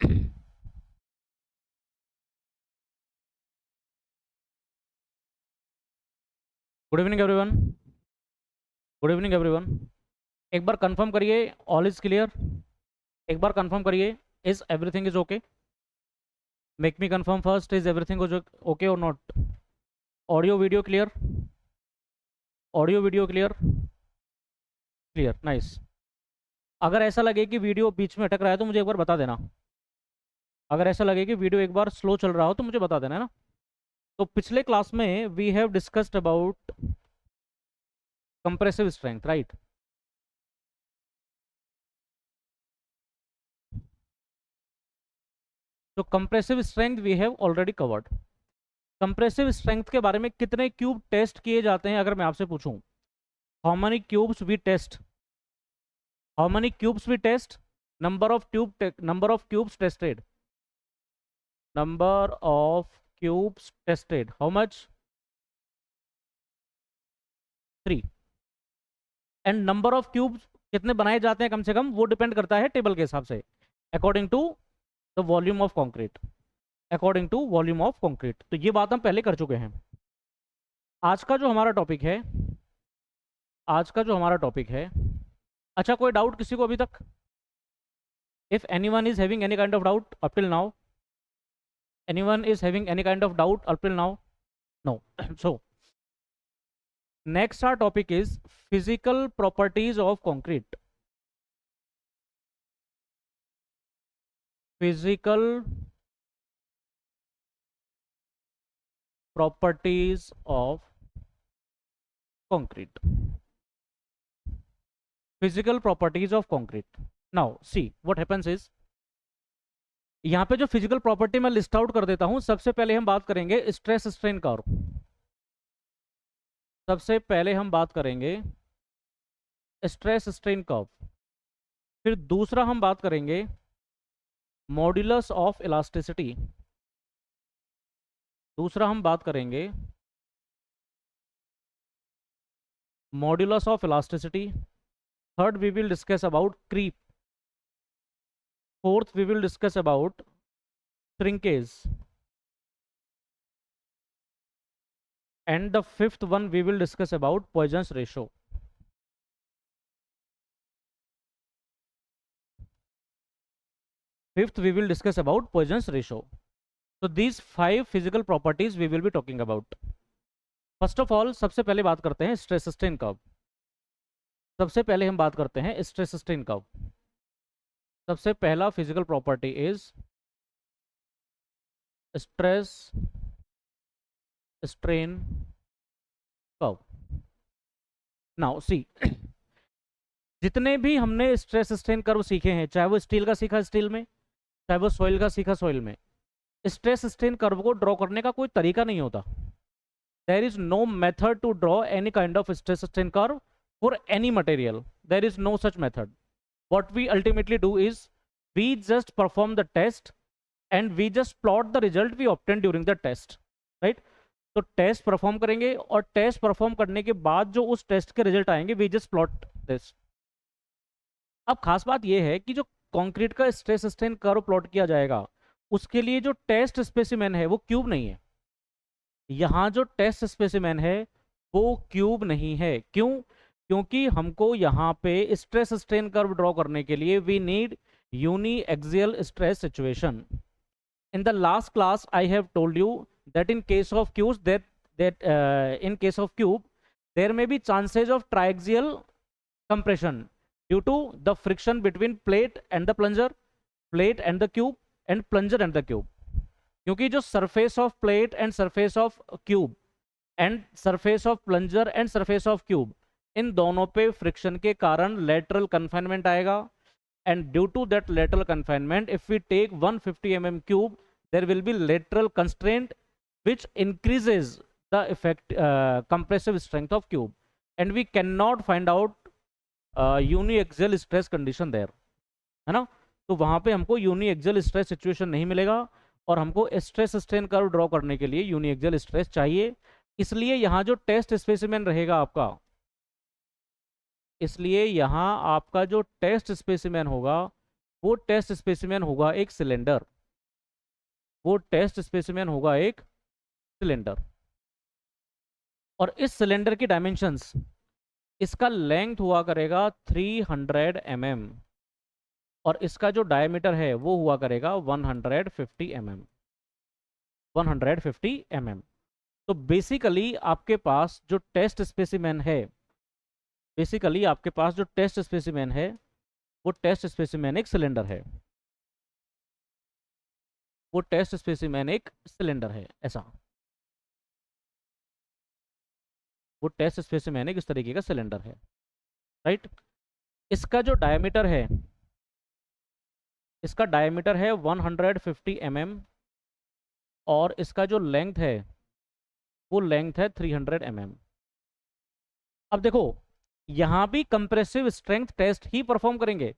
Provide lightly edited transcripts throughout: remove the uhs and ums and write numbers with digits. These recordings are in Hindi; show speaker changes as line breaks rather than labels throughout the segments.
Good evening everyone. Good evening everyone. एक बार कंफर्म करिए, ऑल इज क्लियर। एक बार कंफर्म करिए, is everything is okay. Make me confirm first, is everything okay और not. Audio video clear. Audio video clear. Clear, nice. अगर ऐसा लगे कि वीडियो बीच में अटक रहा है तो मुझे एक बार बता देना। अगर ऐसा लगे कि वीडियो एक बार स्लो चल रहा हो तो मुझे बता देना, है ना। तो पिछले क्लास में we have discussed about compressive strength, right. तो compressive strength we have already covered. Compressive strength के बारे में कितने क्यूब टेस्ट किए जाते हैं अगर मैं आपसे पूछूं, how many cubes we test, how many cubes we test, number of cubes tested, number of cubes tested, how much, 3। And number of cubes कितने बनाए जाते हैं कम से कम, वो डिपेंड करता है टेबल के हिसाब से, according to the volume of concrete, according to volume of concrete. तो ये बात हम पहले कर चुके हैं। आज का जो हमारा टॉपिक है, आज का जो हमारा टॉपिक है, अच्छा कोई डाउट किसी को अभी तक? If anyone is having any kind of doubt up till now, anyone is having any kind of doubt up till now? No. So, next our topic is physical properties of concrete. Physical properties of concrete. Physical properties of concrete. Now, see what happens is, यहाँ पे जो फिजिकल प्रॉपर्टी मैं लिस्ट आउट कर देता हूं। सबसे पहले हम बात करेंगे स्ट्रेस स्ट्रेन कर्व। सबसे पहले हम बात करेंगे स्ट्रेस स्ट्रेन कर्व। फिर दूसरा हम बात करेंगे मॉड्यूलस ऑफ इलास्टिसिटी। दूसरा हम बात करेंगे modulus of elasticity. Third we will discuss about creep. Fourth we will discuss about shrinkage. And the fifth one we will discuss about Poisson's ratio. Fifth we will discuss about Poisson's ratio. So these 5 physical properties we will be talking about. First of all, सबसे पहले बात करते हैं स्ट्रेस स्ट्रेन कर्व। सबसे पहले हम बात करते हैं स्ट्रेस स्ट्रेन कर्व। सबसे पहला physical property is stress strain curve. Now see, जितने भी हमने स्ट्रेस स्ट्रेन कर्व सीखे हैं, चाहे वो स्टील का सीखा स्टील में, चाहे वो सॉइल का सीखा सॉइल में, स्ट्रेस स्ट्रेन कर्व को ड्रॉ करने का कोई तरीका नहीं होता। There is no method to draw any kind of stress strain curve for any material. There is no such method. What we ultimately do is we just perform the test and we just plot the result we obtained during the test, right? तो टेस्ट परफॉर्म करेंगे और टेस्ट परफॉर्म करने के बाद जो उस टेस्ट के रिजल्ट आएंगे वी जस्ट प्लॉट दिस। अब खास बात यह है कि जो कंक्रीट का स्ट्रेस स्ट्रेन कर्व प्लॉट किया जाएगा उसके लिए जो टेस्ट स्पेसिमेन है वो क्यूब नहीं है। यहाँ जो टेस्ट स्पेसिमेन है वो क्यूब नहीं है। क्यों? क्योंकि हमको यहाँ पे स्ट्रेस स्ट्रेन कर्व ड्रॉ करने के लिए we need uniaxial stress situation. In the last class I have told you that in case of cubes in case of cube there may be chances of triaxial compression due to the friction between plate and the plunger, plate and the cube, and plunger and the cube। क्योंकि जो surface of plate and surface of cube and surface of plunger and surface of cube, इन दोनों पे फ्रिक्शन के कारण लेटरल कन्फाइनमेंट आएगा। And due to that lateral confinement if we take 150 mm cube there will be lateral constraint which increases the effect compressive strength of cube and we cannot find out uniaxial stress condition there, है ना। तो वहां पे हमको यूनिएक्सियल स्ट्रेस सिचुएशन नहीं मिलेगा और हमको स्ट्रेस स्ट्रेन कर्व ड्रॉ करने के लिए यूनिएक्सियल स्ट्रेस चाहिए। इसलिए यहाँ जो टेस्ट स्पेसिमेन रहेगा आपका, इसलिए यहाँ आपका जो टेस्ट स्पेसिमेन होगा वो टेस्ट स्पेसिमेन होगा एक सिलेंडर, वो टेस्ट स्पेसिमेन होगा एक सिलेंडर। और इस सिलेंडर की डायमेंशंस, इसका लेंथ हुआ करेगा 300 mm और इसका जो डायमीटर है वो हुआ करेगा 150 mm, 150 mm। तो बेसिकली आपके पास जो टेस्ट स्पेसिमेन है, बेसिकली आपके पास जो टेस्ट स्पेसिमेन है वो टेस्ट स्पेसिमेन एक सिलेंडर है, वो टेस्ट स्पेसिमेन एक सिलेंडर है ऐसा, वो टेस्ट स्पेसिमेन एक इस तरीके का सिलेंडर है, राइट। इसका जो डायमीटर है, इसका डायमीटर है 150 mm और इसका जो लेंथ है वो लेंथ है 300 mm। अब देखो, यहां भी कंप्रेसिव स्ट्रेंथ टेस्ट ही परफॉर्म करेंगे,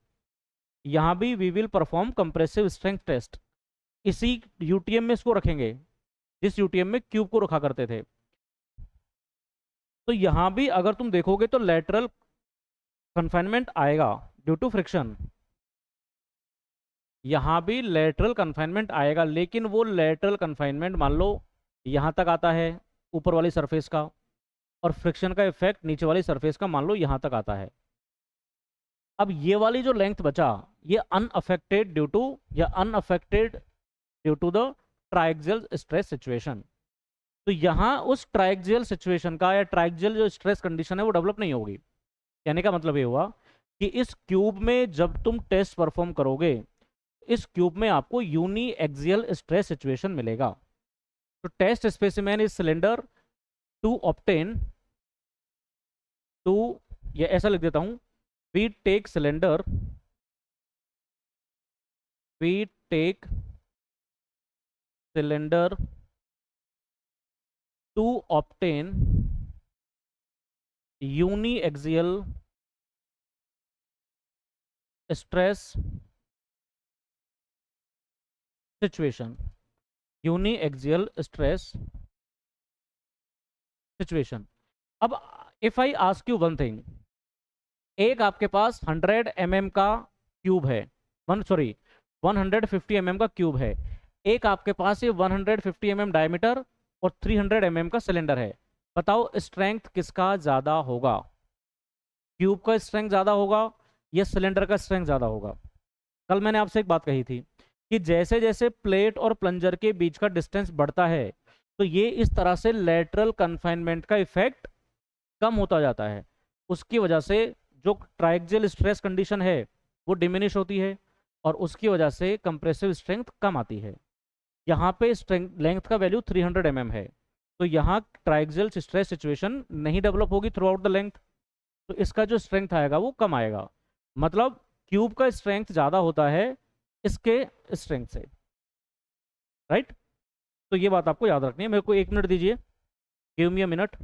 यहां भी we will perform compressive strength test. इसी यूटीएम में इसको रखेंगे जिस यूटीएम में क्यूब को रखा करते थे। तो यहां भी अगर तुम देखोगे तो लेटरल कन्फाइनमेंट आएगा ड्यू टू फ्रिक्शन, यहां भी लेटरल कन्फाइनमेंट आएगा, लेकिन वो लेटरल कन्फाइनमेंट मान लो यहां तक आता है ऊपर वाली सरफेस का, और फ्रिक्शन का इफेक्ट नीचे वाली सरफेस का मान लो यहां तक आता है। अब ये वाली जो लेंथ बचा ये अनअफेक्टेड ड्यू टू, या unaffected due to the triaxial stress situation. तो यहाँ उस ट्राइक्सियल सिचुएशन का या ट्राइक्सियल जो स्ट्रेस कंडीशन है वो डेवलप नहीं होगी। कहने का मतलब ये हुआ कि इस क्यूब में जब तुम टेस्ट परफॉर्म करोगे, इस क्यूब में आपको यूनी एक्सियल स्ट्रेस सिचुएशन मिलेगा। तो test specimen is cylinder to obtain, to, ये ऐसा लिख देता हूं, we take cylinder, we take cylinder to obtain uniaxial stress situation, uniaxial stress situation। अब if I ask you one thing, एक आपके पास 100 mm का क्यूब है, 150 mm का क्यूब है, एक आपके पास ये 150 mm डायमीटर और 300 mm का सिलेंडर है। बताओ स्ट्रेंथ किसका ज्यादा होगा, क्यूब का स्ट्रेंथ ज्यादा होगा या सिलेंडर का स्ट्रेंथ ज्यादा होगा? कल मैंने आपसे एक बात कही थी कि जैसे जैसे प्लेट और प्लंजर के बीच का डिस्टेंस बढ़ता है तो ये इस तरह से लेटरल कन्फाइनमेंट का इफेक्ट कम होता जाता है, उसकी वजह से जो ट्राइक्सियल स्ट्रेस कंडीशन है वो डिमिनिश होती है और उसकी वजह से कंप्रेसिव स्ट्रेंथ कम आती है। यहाँ पे स्ट्रेंथ लेंथ का वैल्यू 300 mm है, तो यहाँ ट्राइक्सियल स्ट्रेस सिचुएशन नहीं डेवलप होगी थ्रू आउट द लेंथ, तो इसका जो स्ट्रेंथ आएगा वो कम आएगा। मतलब क्यूब का स्ट्रेंथ ज़्यादा होता है इसके स्ट्रेंथ से, राइट। तो ये बात आपको याद रखनी है। मेरे को 1 मिनट दीजिए, give me a minute.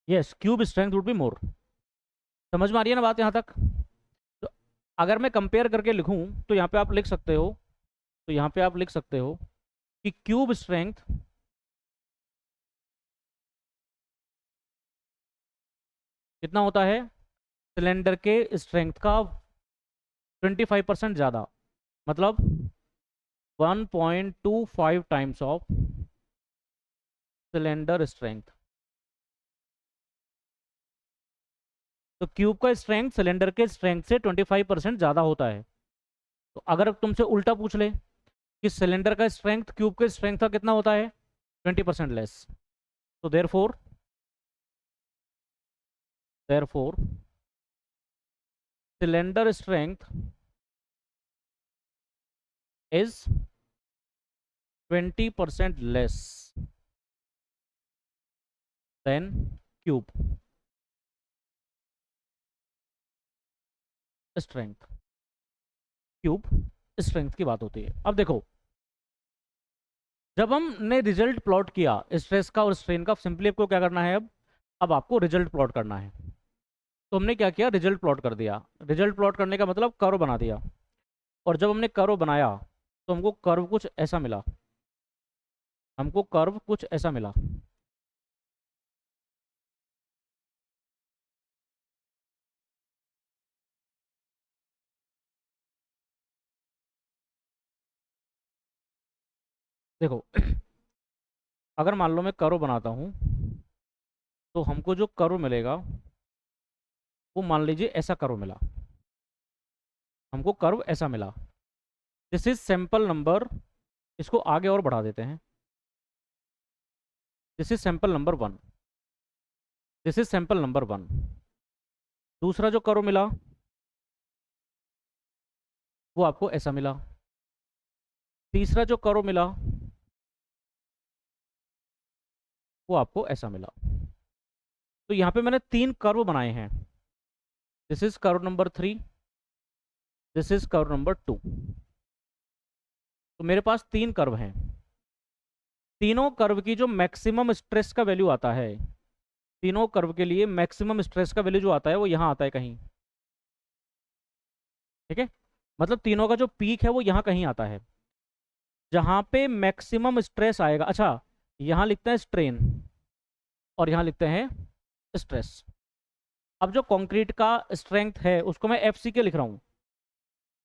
Yes, cube strength would be more. समझ में आ रही है ना बात यहाँ तक? तो अगर मैं कंपेयर करके लिखूं तो यहाँ पे आप लिख सकते हो, तो यहाँ पे आप लिख सकते हो कि क्यूब स्ट्रेंथ कितना होता है सिलेंडर के स्ट्रेंथ का 25% ज़्यादा, मतलब 1.25 टाइम्स ऑफ सिलेंडर स्ट्रेंथ। तो क्यूब का स्ट्रेंथ सिलेंडर के स्ट्रेंथ से 25% ज़्यादा होता है। तो अगर तुमसे उल्टा पूछ ले कि सिलेंडर का स्ट्रेंथ क्यूब के स्ट्रेंथ का कितना होता है, 20% लेस, तो therefore cylinder strength is 20% less than cube strength. Cube strength की बात होती है। अब देखो, जब हमने रिजल्ट प्लॉट किया स्ट्रेस का और स्ट्रेन का, सिंपली आपको क्या करना है, अब आपको रिजल्ट प्लॉट करना है। तो हमने क्या किया, रिजल्ट प्लॉट कर दिया। रिजल्ट प्लॉट करने का मतलब कर्व बना दिया, और जब हमने कर्व बनाया तो हमको कर्व कुछ ऐसा मिला, हमको कर्व कुछ ऐसा मिला। देखो अगर मान लो मैं कर्व बनाता हूँ तो हमको जो कर्व मिलेगा वो मान लीजिए ऐसा कर्व मिला, हमको कर्व ऐसा मिला। दिस इज सैंपल नंबर, इसको आगे और बढ़ा देते हैं। This is sample number 1, this is sample number 1। दूसरा जो कर्व मिला वो आपको ऐसा मिला। तीसरा जो कर्व मिला वो आपको ऐसा मिला। तो यहाँ पे मैंने 3 कर्व बनाए हैं। This is curve number 3, this is curve number 2। तो मेरे पास 3 कर्व हैं। तीनों कर्व की जो मैक्सिमम स्ट्रेस का वैल्यू आता है, तीनों कर्व के लिए मैक्सिमम स्ट्रेस का वैल्यू जो आता है वो यहाँ आता है कहीं, ठीक है। मतलब तीनों का जो पीक है वो यहाँ कहीं आता है, जहाँ पे मैक्सिमम स्ट्रेस आएगा। अच्छा, यहाँ लिखते हैं स्ट्रेन और यहाँ लिखते हैं स्ट्रेस। अब जो कंक्रीट का स्ट्रेंथ है उसको मैं एफ सी के लिख रहा हूँ।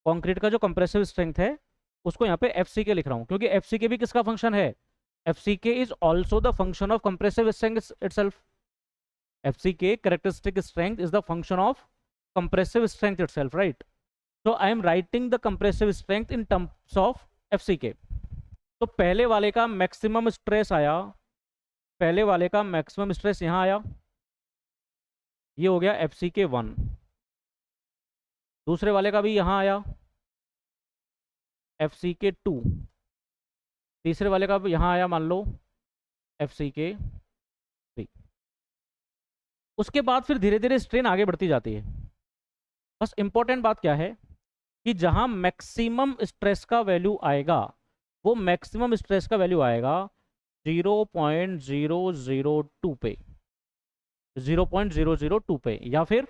कंक्रीट का जो कंप्रेसिव स्ट्रेंथ है उसको यहाँ पे एफ सी के लिख रहा हूँ, क्योंकि एफ सी के भी किसका फंक्शन है? F C K is also the function of compressive strength itself. F C K characteristic strength is the function of compressive strength itself, right. So I am writing the compressive strength in terms of FCK। तो पहले वाले का मैक्सिमम स्ट्रेस आया, पहले वाले का मैक्सिमम स्ट्रेस यहाँ आया, ये हो गया FCK1। दूसरे वाले का भी यहाँ आया FCK2। तीसरे वाले का भी यहाँ आया मान लो FCK3। उसके बाद फिर धीरे धीरे स्ट्रेन आगे बढ़ती जाती है। बस इंपॉर्टेंट बात क्या है कि जहां मैक्सिमम स्ट्रेस का वैल्यू आएगा, वो मैक्सिमम स्ट्रेस का वैल्यू आएगा 0.002 पे, 0.002 पे, या फिर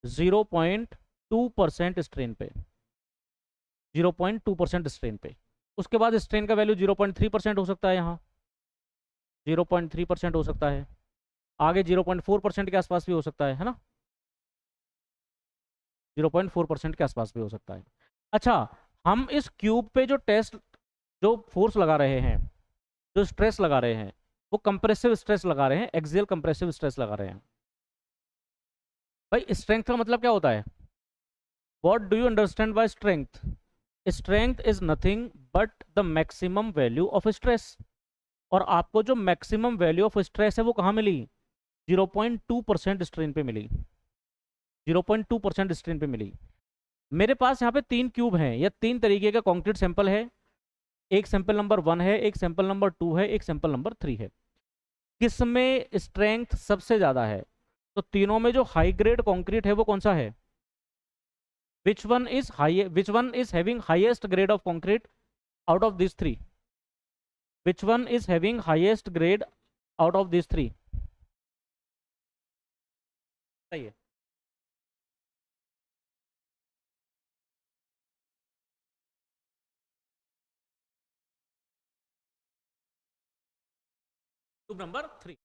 0.2% स्ट्रेन पे, 0.2% स्ट्रेन पे। उसके बाद स्ट्रेन का वैल्यू 0.3% हो सकता है, यहाँ 0.3% हो सकता है, आगे 0.4% के आसपास भी हो सकता है ना, 0.4% के आसपास भी हो सकता है। अच्छा, हम इस क्यूब पे जो टेस्ट, जो फोर्स लगा रहे हैं, जो स्ट्रेस लगा रहे हैं, वो कंप्रेसिव स्ट्रेस लगा रहे हैं, एक्सियल कंप्रेसिव स्ट्रेस लगा रहे हैं। भाई स्ट्रेंथ का मतलब क्या होता है? What do you understand bye strength? Strength is nothing but the maximum value of stress. और आपको जो मैक्सिमम वैल्यू ऑफ स्ट्रेस है वो कहाँ मिली? 0.2% स्ट्रेन पे मिली, 0.2% स्ट्रेन पे मिली। मेरे पास यहाँ पे 3 क्यूब हैं, या 3 तरीके का कंक्रीट सैंपल है। एक सैंपल नंबर 1 है, एक सैंपल नंबर 2 है, एक सैंपल नंबर 3 है। किसमें स्ट्रेंथ सबसे ज़्यादा है? तो तीनों में जो हाई ग्रेड कंक्रीट है वो कौन सा है? विच one is high, which one is having highest grade of concrete out of this 3? Which one is having highest grade out of this 3? सही है। Cube number 3।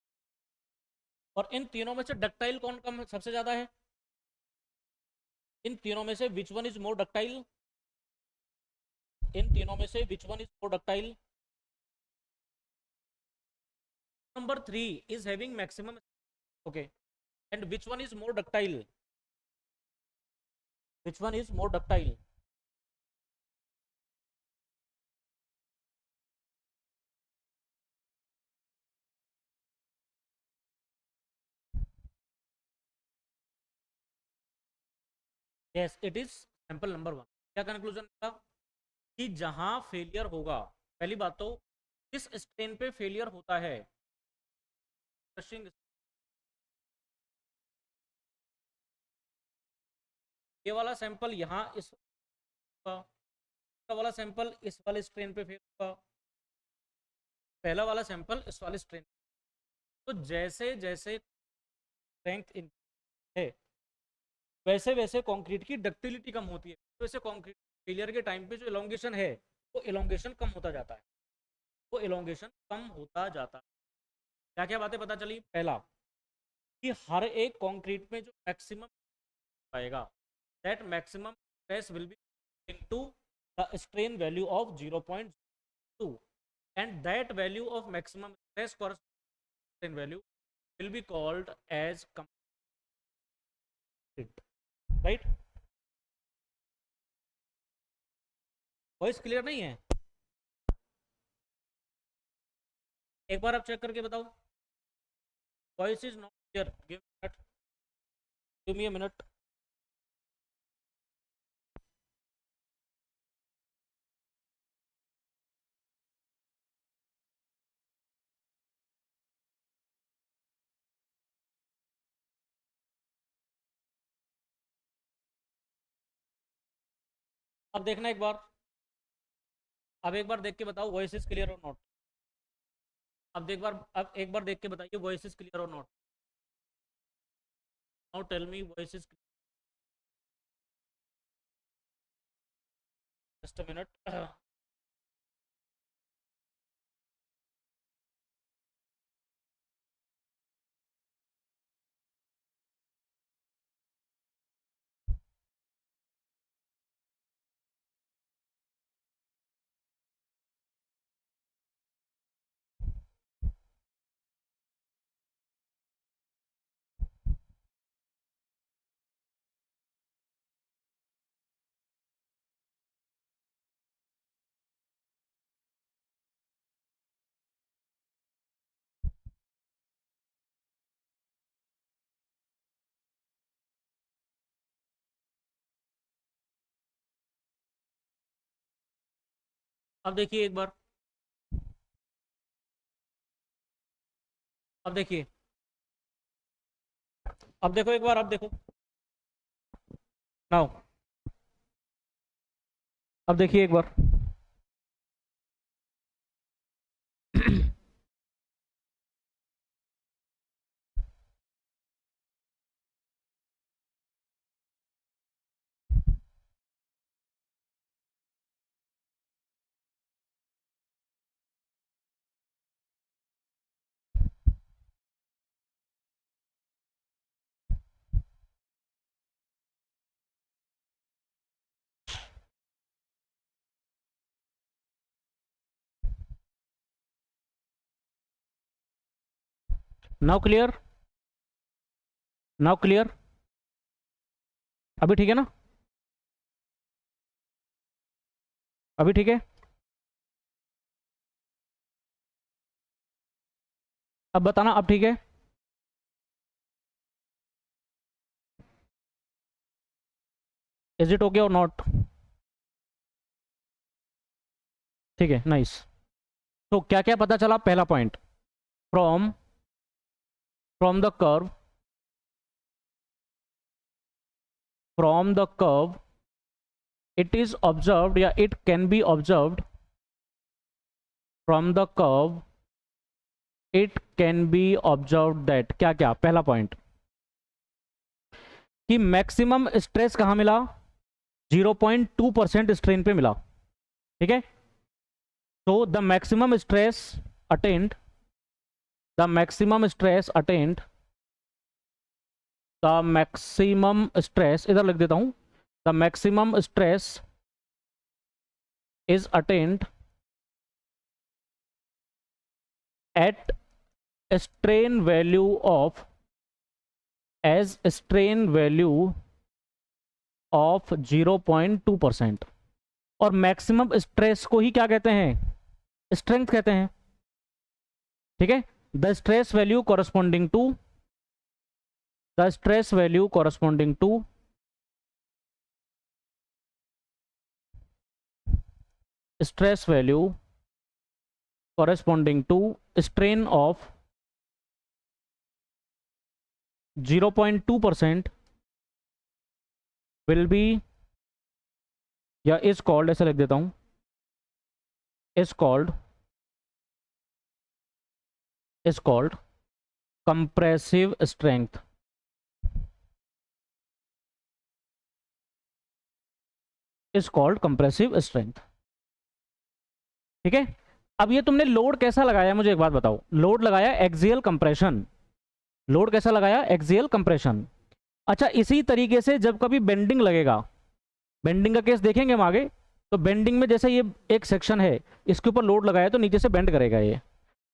और इन तीनों में से डक्टाइल कौन कम सबसे ज्यादा है? इन तीनों में से which one is more ductile? इन तीनों में से which one is more ductile? Number 3 is having maximum, okay, and which one is more ductile? Which one is more ductile? Yes, it is sample number 1। क्या कंक्लूजन था? कि जहां फेलियर होगा, पहली बात तो किस स्ट्रेन पे फेलियर होता है? क्रशिंग। ये वाला सैंपल यहाँ इस वाला सैंपल इस वाले स्ट्रेन पे फेल होगा, पहला वाला सैंपल इस वाले स्ट्रेन। तो जैसे जैसे स्ट्रेंथ है वैसे वैसे कंक्रीट की डक्टिलिटी कम होती है, वैसे कंक्रीट फेलियर के टाइम पे जो इलोंगेशन है वो इलोंगेशन कम होता जाता है, वो इलोंगेशन कम होता जाता है। क्या क्या बातें पता चली? पहला कि हर एक कंक्रीट में जो मैक्सिमम आएगा, that maximum stress will be into the strain value of 0.2 and that value of maximum stress corresponding value will be called as complete, right? Voice clear नहीं है? एक बार आप चेक करके बताओ। Voice is not clear, give me a minute. अब देखना एक बार, अब एक बार देख के बताओ वॉइस इज क्लियर और नॉट। अब एक बार देख के बताइए वॉइस इज क्लियर और not. Now tell me voice is clear. Just a minute. अब देखिए एक बार, अब देखिए, अब देखो एक बार, अब देखो नाउ, अब देखिए एक बार। नाउ क्लियर, नाउ क्लियर, अभी ठीक है ना? अभी ठीक है? अब बताना अब ठीक है? इज इट ओके और नॉट? ठीक है, नाइस। तो क्या क्या पता चला? पहला point, from from the curve, from the curve it is observed या it can be observed from the curve, it can be observed that क्या क्या? पहला पॉइंट कि मैक्सिमम स्ट्रेस कहां मिला? 0.2% स्ट्रेन पे मिला, ठीक है? तो the maximum stress attend, the maximum stress attend, the maximum stress, इधर लिख देता हूं, the maximum stress is attained at a strain value of, as strain value of 0.2%। और मैक्सिमम स्ट्रेस को ही क्या कहते हैं? स्ट्रेंथ कहते हैं, ठीक है? The stress value corresponding to, the stress value corresponding to stress value corresponding to strain of 0.2% will be, या is called, ऐसे लिख देता हूं, is called compressive strength। Is called compressive strength. ठीक है, अब ये तुमने लोड कैसा लगाया मुझे एक बात बताओ। लोड लगाया एक्सियल कंप्रेशन, लोड कैसा लगाया, एक्सियल कंप्रेशन। अच्छा, इसी तरीके से जब कभी बेंडिंग लगेगा, बेंडिंग का केस देखेंगे हम आगे, तो बेंडिंग में जैसे ये एक सेक्शन है, इसके ऊपर लोड लगाया तो नीचे से बेंड करेगा ये।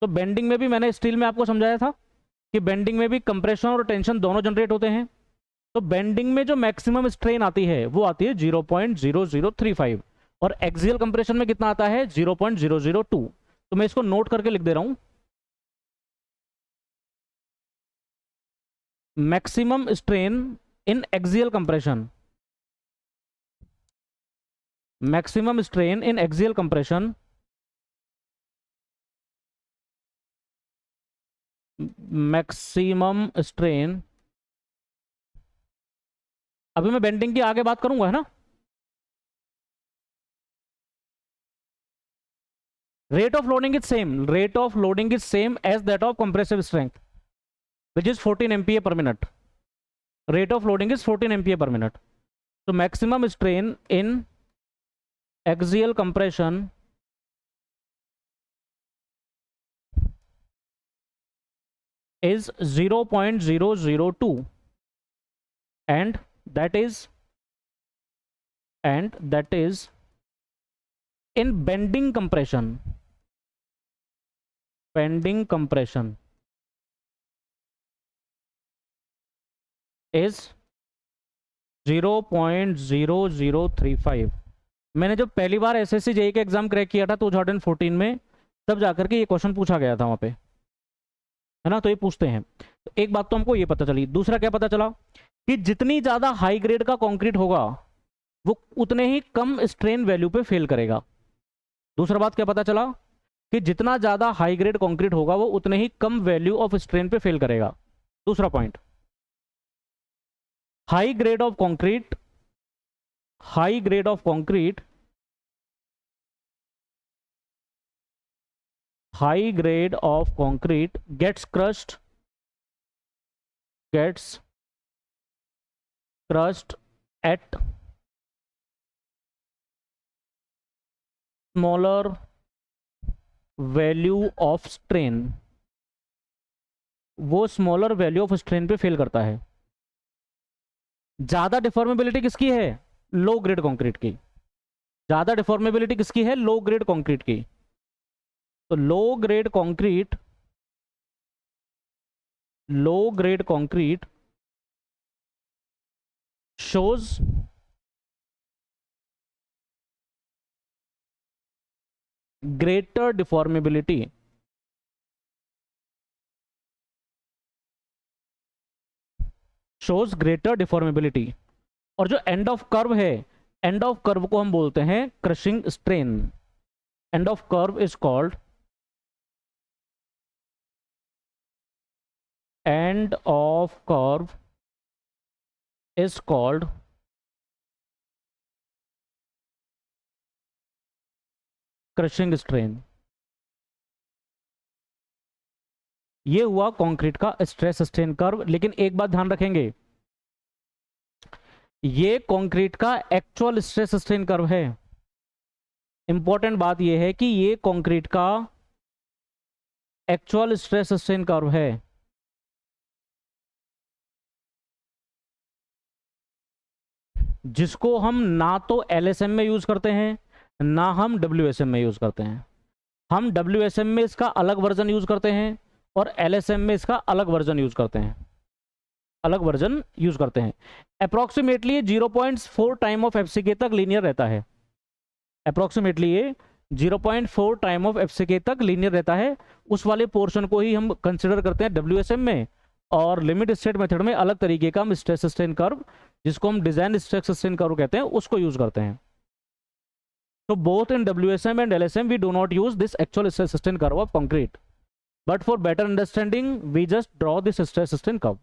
तो बेंडिंग में भी मैंने स्टील में आपको समझाया था कि बेंडिंग में भी कंप्रेशन और टेंशन दोनों जनरेट होते हैं। तो बेंडिंग में जो मैक्सिमम स्ट्रेन आती है वो आती है 0.0035, और एक्सियल कंप्रेशन में कितना आता है 0.002। तो मैं इसको नोट करके लिख दे रहा हूं, maximum strain in axial compression, maximum strain in axial compression maximum strain, अभी मैं बेंडिंग की आगे बात करूंगा है ना। rate of loading is same, rate of loading is same as that of compressive strength, which is 14 MPa per minute. Rate of loading is 14 MPa per minute. So maximum strain in axial compression is 0.002, and that is in bending compression, bending compression is 0.0035। मैंने जब पहली बार एसएससी जेईई का एग्जाम क्रैक किया था 2014 में, तब जाकर के ये क्वेश्चन पूछा गया था वहां पे, है ना। तो ये पूछते हैं, तो एक बात तो हमको ये पता चली। दूसरा क्या पता चला कि जितनी ज्यादा हाई ग्रेड का कंक्रीट होगा वो उतने ही कम स्ट्रेन वैल्यू पे फेल करेगा। दूसरा बात क्या पता चला कि जितना ज्यादा हाई ग्रेड कंक्रीट होगा वो उतने ही कम वैल्यू ऑफ स्ट्रेन पे फेल करेगा। दूसरा point, high grade of concrete, high grade of concrete, high grade of concrete gets crushed at smaller value of strain, वो स्मॉलर वैल्यू ऑफ स्ट्रेन पे फेल करता है। ज्यादा डिफॉर्मेबिलिटी किसकी है, लो ग्रेड कंक्रीट की। ज्यादा डिफॉर्मेबिलिटी किसकी है, लो ग्रेड कंक्रीट की। तो लो grade concrete shows greater deformability, shows greater deformability। और जो एंड ऑफ कर्व है, एंड ऑफ कर्व को हम बोलते हैं crushing strain. End of curve is called, end of curve is called crushing strain। ये हुआ कंक्रीट का स्ट्रेस स्ट्रेन कर्व। लेकिन एक बात ध्यान रखेंगे, ये कंक्रीट का एक्चुअल स्ट्रेस स्ट्रेन कर्व है। इंपॉर्टेंट बात यह है कि ये कंक्रीट का एक्चुअल स्ट्रेस स्ट्रेन कर्व है। जिसको हम ना तो एलएसएम में यूज करते हैं ना हम डब्ल्यूएसएम में यूज करते हैं। हम डब्ल्यूएसएम में इसका अलग वर्जन यूज करते हैं और एलएसएम में इसका अलग वर्जन यूज करते हैं, अलग वर्जन यूज करते हैं। अप्रोक्सीमेटली 0.4 टाइम ऑफ एफसीके तक लीनियर रहता है। अप्रोक्सीमेटली ये 0.4 टाइम ऑफ एफसीके तक लीनियर रहता है। उस वाले पोर्शन को ही हम कंसिडर करते हैं डब्ल्यूएसएम में, और लिमिट स्टेट मेथड में अलग तरीके का हम स्ट्रेस स्ट्रेन कर्व, जिसको हम डिजाइन स्ट्रेस स्ट्रेन कर्व कहते हैं, उसको यूज करते हैं। तो both in WSM and LSM we do not use this actual stress strain curve of concrete, but for better understanding we just draw this stress strain curve,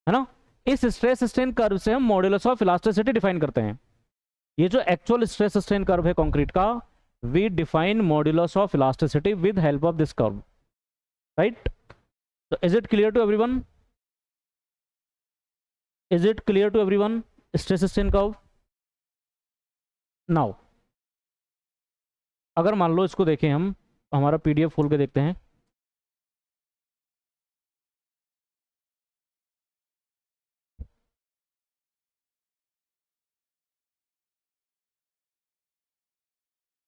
है ना। इस स्ट्रेस स्ट्रेन कर्व से हम मॉड्यूलस ऑफ इलास्टिसिटी डिफाइन करते हैं। ये जो एक्चुअल स्ट्रेस स्ट्रेन कर्व है कंक्रीट का, we define modulus of elasticity with help of this curve, right. So is it clear to everyone? Is it clear to everyone? Stress strain curve. Now अगर मान लो इसको देखें, हम हमारा पीडीएफ खोल के देखते हैं।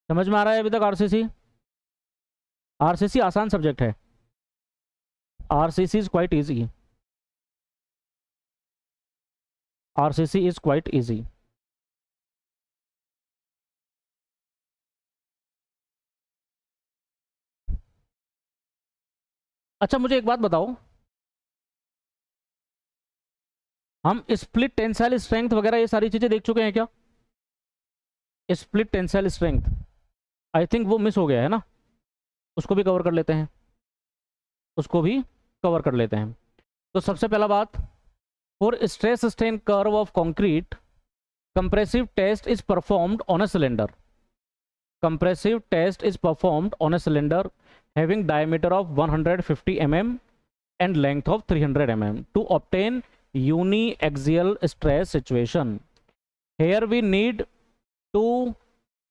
समझ में आ रहा है अभी तक? आरसीसी, आरसीसी आसान सब्जेक्ट है। RCC is quite easy, RCC is quite easy. अच्छा मुझे एक बात बताओ, हम स्प्लिट टेंसाइल स्ट्रेंथ वगैरह ये सारी चीजें देख चुके हैं क्या? Split tensile strength I think वो मिस हो गया है ना, उसको भी कवर कर लेते हैं, उसको भी कवर कर लेते हैं। तो सबसे पहला बात, for stress strain curve of concrete compressive test is performed on a cylinder. Compressive test is performed on a cylinder having diameter of 150 mm and length of 300 mm to obtain uniaxial stress situation. Here we need to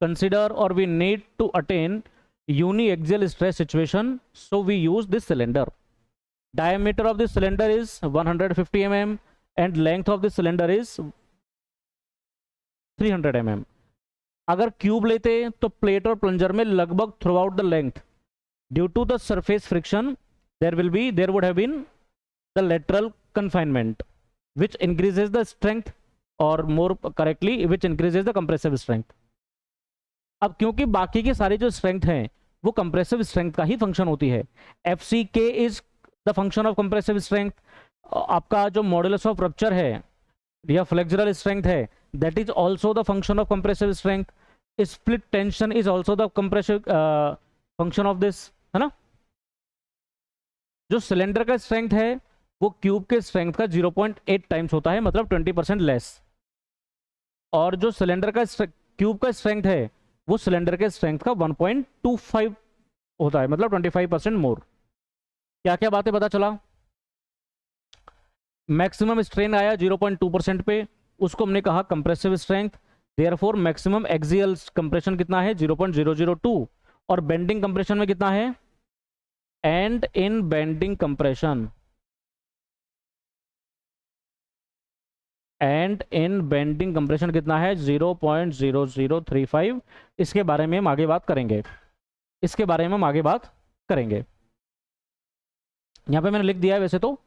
consider, or we need to attain uniaxial stress situation, so we use this cylinder. Diameter of this cylinder is 150 mm and length of this cylinder is 300 mm. अगर क्यूब लेते तो प्लेट और प्लंजर में लगभग throughout the length due to the surface friction there would have been the lateral confinement which increases the strength, और more correctly which increases the compressive strength. अब क्योंकि बाकी की सारी जो स्ट्रेंथ है वो कंप्रेसिव स्ट्रेंथ का ही फंक्शन होती है, F C K is the function of compressive strength. आपका जो मॉडुलस ऑफ रप्चर है या फ्लेक्सुरल स्ट्रेंथ है, that is also the function of compressive strength. Split tension is also the compressive function of this, है ना? जो सिलेंडर का स्ट्रेंथ है वो क्यूब के स्ट्रेंथ का 0.8 टाइम्स होता है, मतलब 20% लेस। और जो सिलेंडर का क्यूब का स्ट्रेंथ है वो सिलेंडर के स्ट्रेंथ का 1.25 होता है, मतलब 25% मोर। क्या क्या बातें पता चला? मैक्सिमम स्ट्रेन आया 0.2% पे, उसको हमने कहा compressive strength. Therefore maximum axial compression कितना है? 0.002। और बेंडिंग कंप्रेशन में कितना है? And in bending compression, and in bending compression कितना है? 0.0035। इसके बारे में हम आगे बात करेंगे, इसके बारे में हम आगे बात करेंगे। यहां पे मैंने लिख दिया है, वैसे तो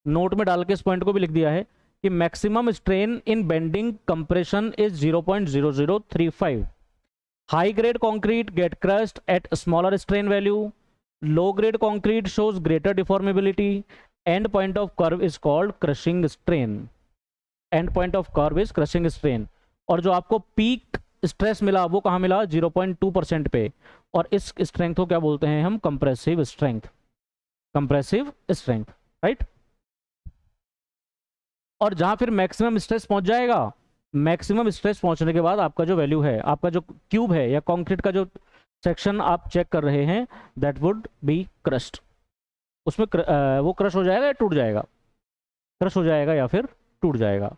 नोट में डाल के इस पॉइंट को भी लिख दिया है कि maximum strain in bending compression is 0.0035। High grade concrete get crushed at smaller strain value, low grade concrete shows greater deformability, end point of curve is called crushing strain, end point of curve is crushing strain. और जो आपको पीक स्ट्रेस मिला वो कहाँ मिला? 0.2% पे, और इस स्ट्रेंथ को क्या बोलते हैं हम? Compressive strength, compressive strength, right. और जहां फिर मैक्सिमम स्ट्रेस पहुंच जाएगा, मैक्सिमम स्ट्रेस पहुंचने के बाद आपका जो वैल्यू है, आपका जो क्यूब है या कंक्रीट का जो सेक्शन आप चेक कर रहे हैं, दैट वुड बी क्रश्ड। उसमें वो क्रश हो जाएगा या टूट जाएगा? क्रश हो जाएगा या फिर टूट जाएगा।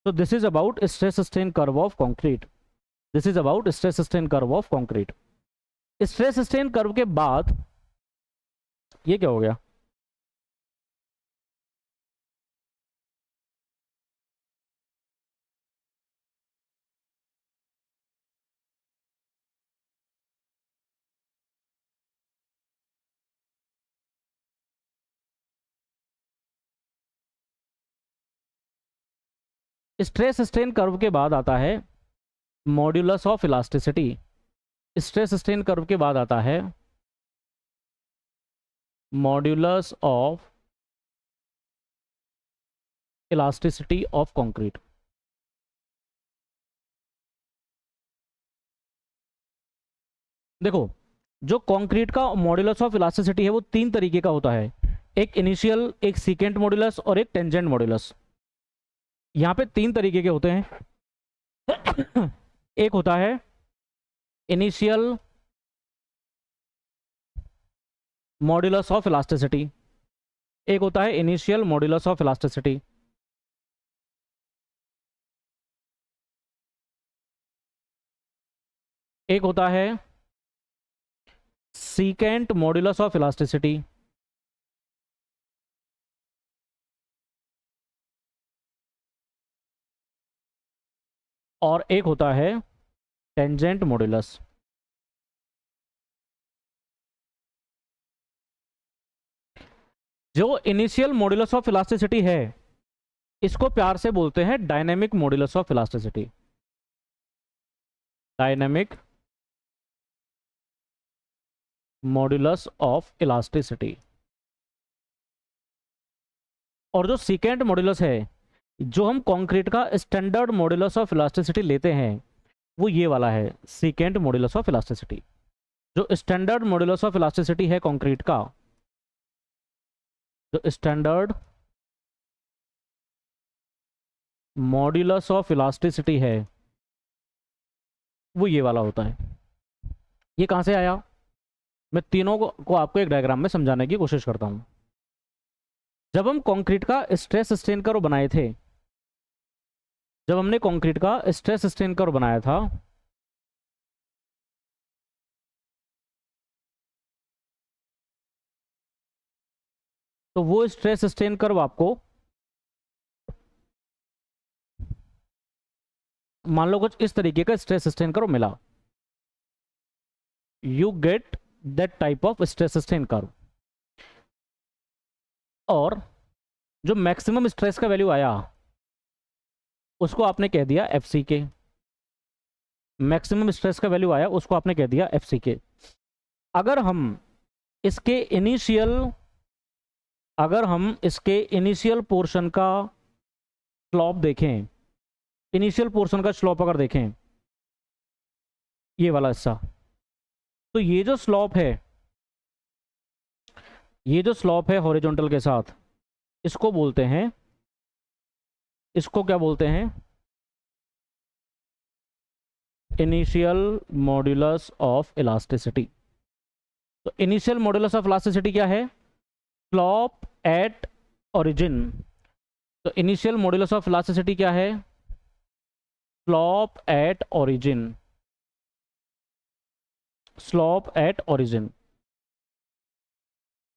तो this is about stress strain curve of concrete, this is about stress strain curve of concrete. Stress strain curve के बाद ये क्या हो गया? स्ट्रेस स्ट्रेन कर्व के बाद आता है modulus of elasticity. Stress strain curve के बाद आता है modulus of elasticity of concrete. देखो, जो कंक्रीट का मॉड्यूलस ऑफ इलास्टिसिटी है वो तीन तरीके का होता है, एक इनिशियल, एक सीकेंट मॉड्यूलस और एक टेंजेंट मॉड्यूलस। यहाँ पे तीन तरीके के होते हैं। एक होता है इनिशियल मॉड्यूलस ऑफ इलास्टिसिटी, एक होता है इनिशियल मॉड्यूलस ऑफ इलास्टिसिटी, एक होता है सीकेंट मॉड्यूलस ऑफ इलास्टिसिटी, और एक होता है टेंजेंट मॉड्यूलस। जो इनिशियल मॉड्यूलस ऑफ इलास्टिसिटी है इसको प्यार से बोलते हैं dynamic modulus of elasticity, dynamic modulus of elasticity. और जो सीकेंट मॉड्यूलस है, जो हम कंक्रीट का स्टैंडर्ड मॉड्यूलस ऑफ इलास्टिसिटी लेते हैं, वो ये वाला है, सीकेंट मॉड्यूलस ऑफ इलास्टिसिटी। जो स्टैंडर्ड मॉड्यूलस ऑफ इलास्टिसिटी है कंक्रीट का, जो स्टैंडर्ड मॉड्यूलस ऑफ इलास्टिसिटी है, वो ये वाला होता है। ये कहाँ से आया? मैं तीनों को आपको एक डायग्राम में समझाने की कोशिश करता हूँ। जब हम कंक्रीट का स्ट्रेस स्ट्रेन कर्व बनाए थे, जब हमने कंक्रीट का स्ट्रेस स्ट्रेन कर्व बनाया था, तो वो स्ट्रेस स्ट्रेन कर्व आपको मान लो कुछ इस तरीके का स्ट्रेस स्ट्रेन कर्व मिला। You get that type of stress strain curve, और जो मैक्सिमम स्ट्रेस का वैल्यू आया उसको आपने कह दिया एफ सी के। मैक्सिमम स्ट्रेस का वैल्यू आया उसको आपने कह दिया एफ सी के। अगर हम इसके इनिशियल पोर्शन का स्लोप देखें, इनिशियल पोर्शन का स्लोप अगर देखें, ये वाला हिस्सा, तो ये जो स्लोप है, ये जो स्लोप है हॉरिजॉन्टल के साथ, इसको बोलते हैं, इसको क्या बोलते हैं? Initial modulus of elasticity. तो इनिशियल मॉड्यूलस ऑफ इलास्टिसिटी क्या है? Slope at origin. तो इनिशियल मॉड्यूलस ऑफ इलास्टिसिटी क्या है? Slope at origin, slope at origin.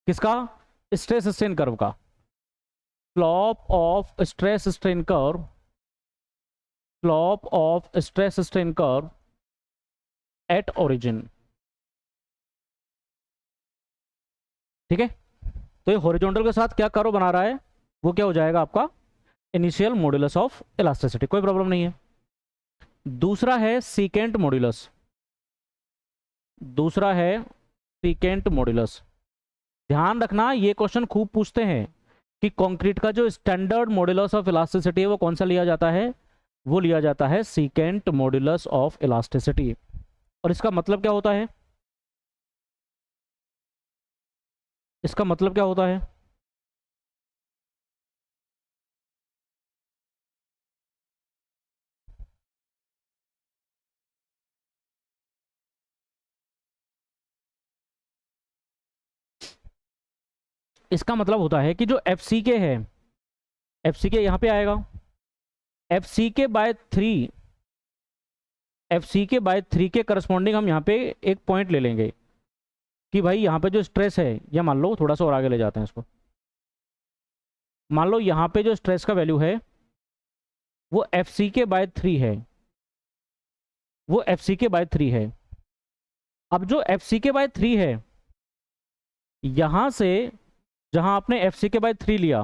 किसका? स्ट्रेस स्ट्रेन कर्व का। Slope of stress strain curve, slope of stress strain curve at origin. ठीक है, तो ये हॉरिजॉन्टल के साथ क्या कर्व बना रहा है, वो क्या हो जाएगा आपका? Initial modulus of elasticity. कोई प्रॉब्लम नहीं है। दूसरा है सीकेंट मॉड्यूलस, दूसरा है सीकेंट मॉड्यूलस। ध्यान रखना, ये क्वेश्चन खूब पूछते हैं कि कंक्रीट का जो स्टैंडर्ड मॉड्यूलस ऑफ इलास्टिसिटी है वो कौन सा लिया जाता है? वो लिया जाता है सीकेंट मॉड्यूलस ऑफ इलास्टिसिटी। और इसका मतलब क्या होता है? इसका मतलब क्या होता है? इसका मतलब होता है कि जो एफ सी के है, एफ सी के यहां पे आएगा, एफ सी के बाय 3, एफ सी के बाय 3 के करस्पॉन्डिंग हम यहाँ पे एक पॉइंट ले लेंगे कि भाई यहाँ पे जो स्ट्रेस है, या मान लो थोड़ा सा और आगे ले जाते हैं इसको, मान लो यहाँ पे जो स्ट्रेस का वैल्यू है वो एफ सी के बाय 3 है, वो एफ सी के बाय 3 है। अब जो एफ सी के बाय 3 है, यहां से जहां आपने एफ सी के बाय 3 लिया,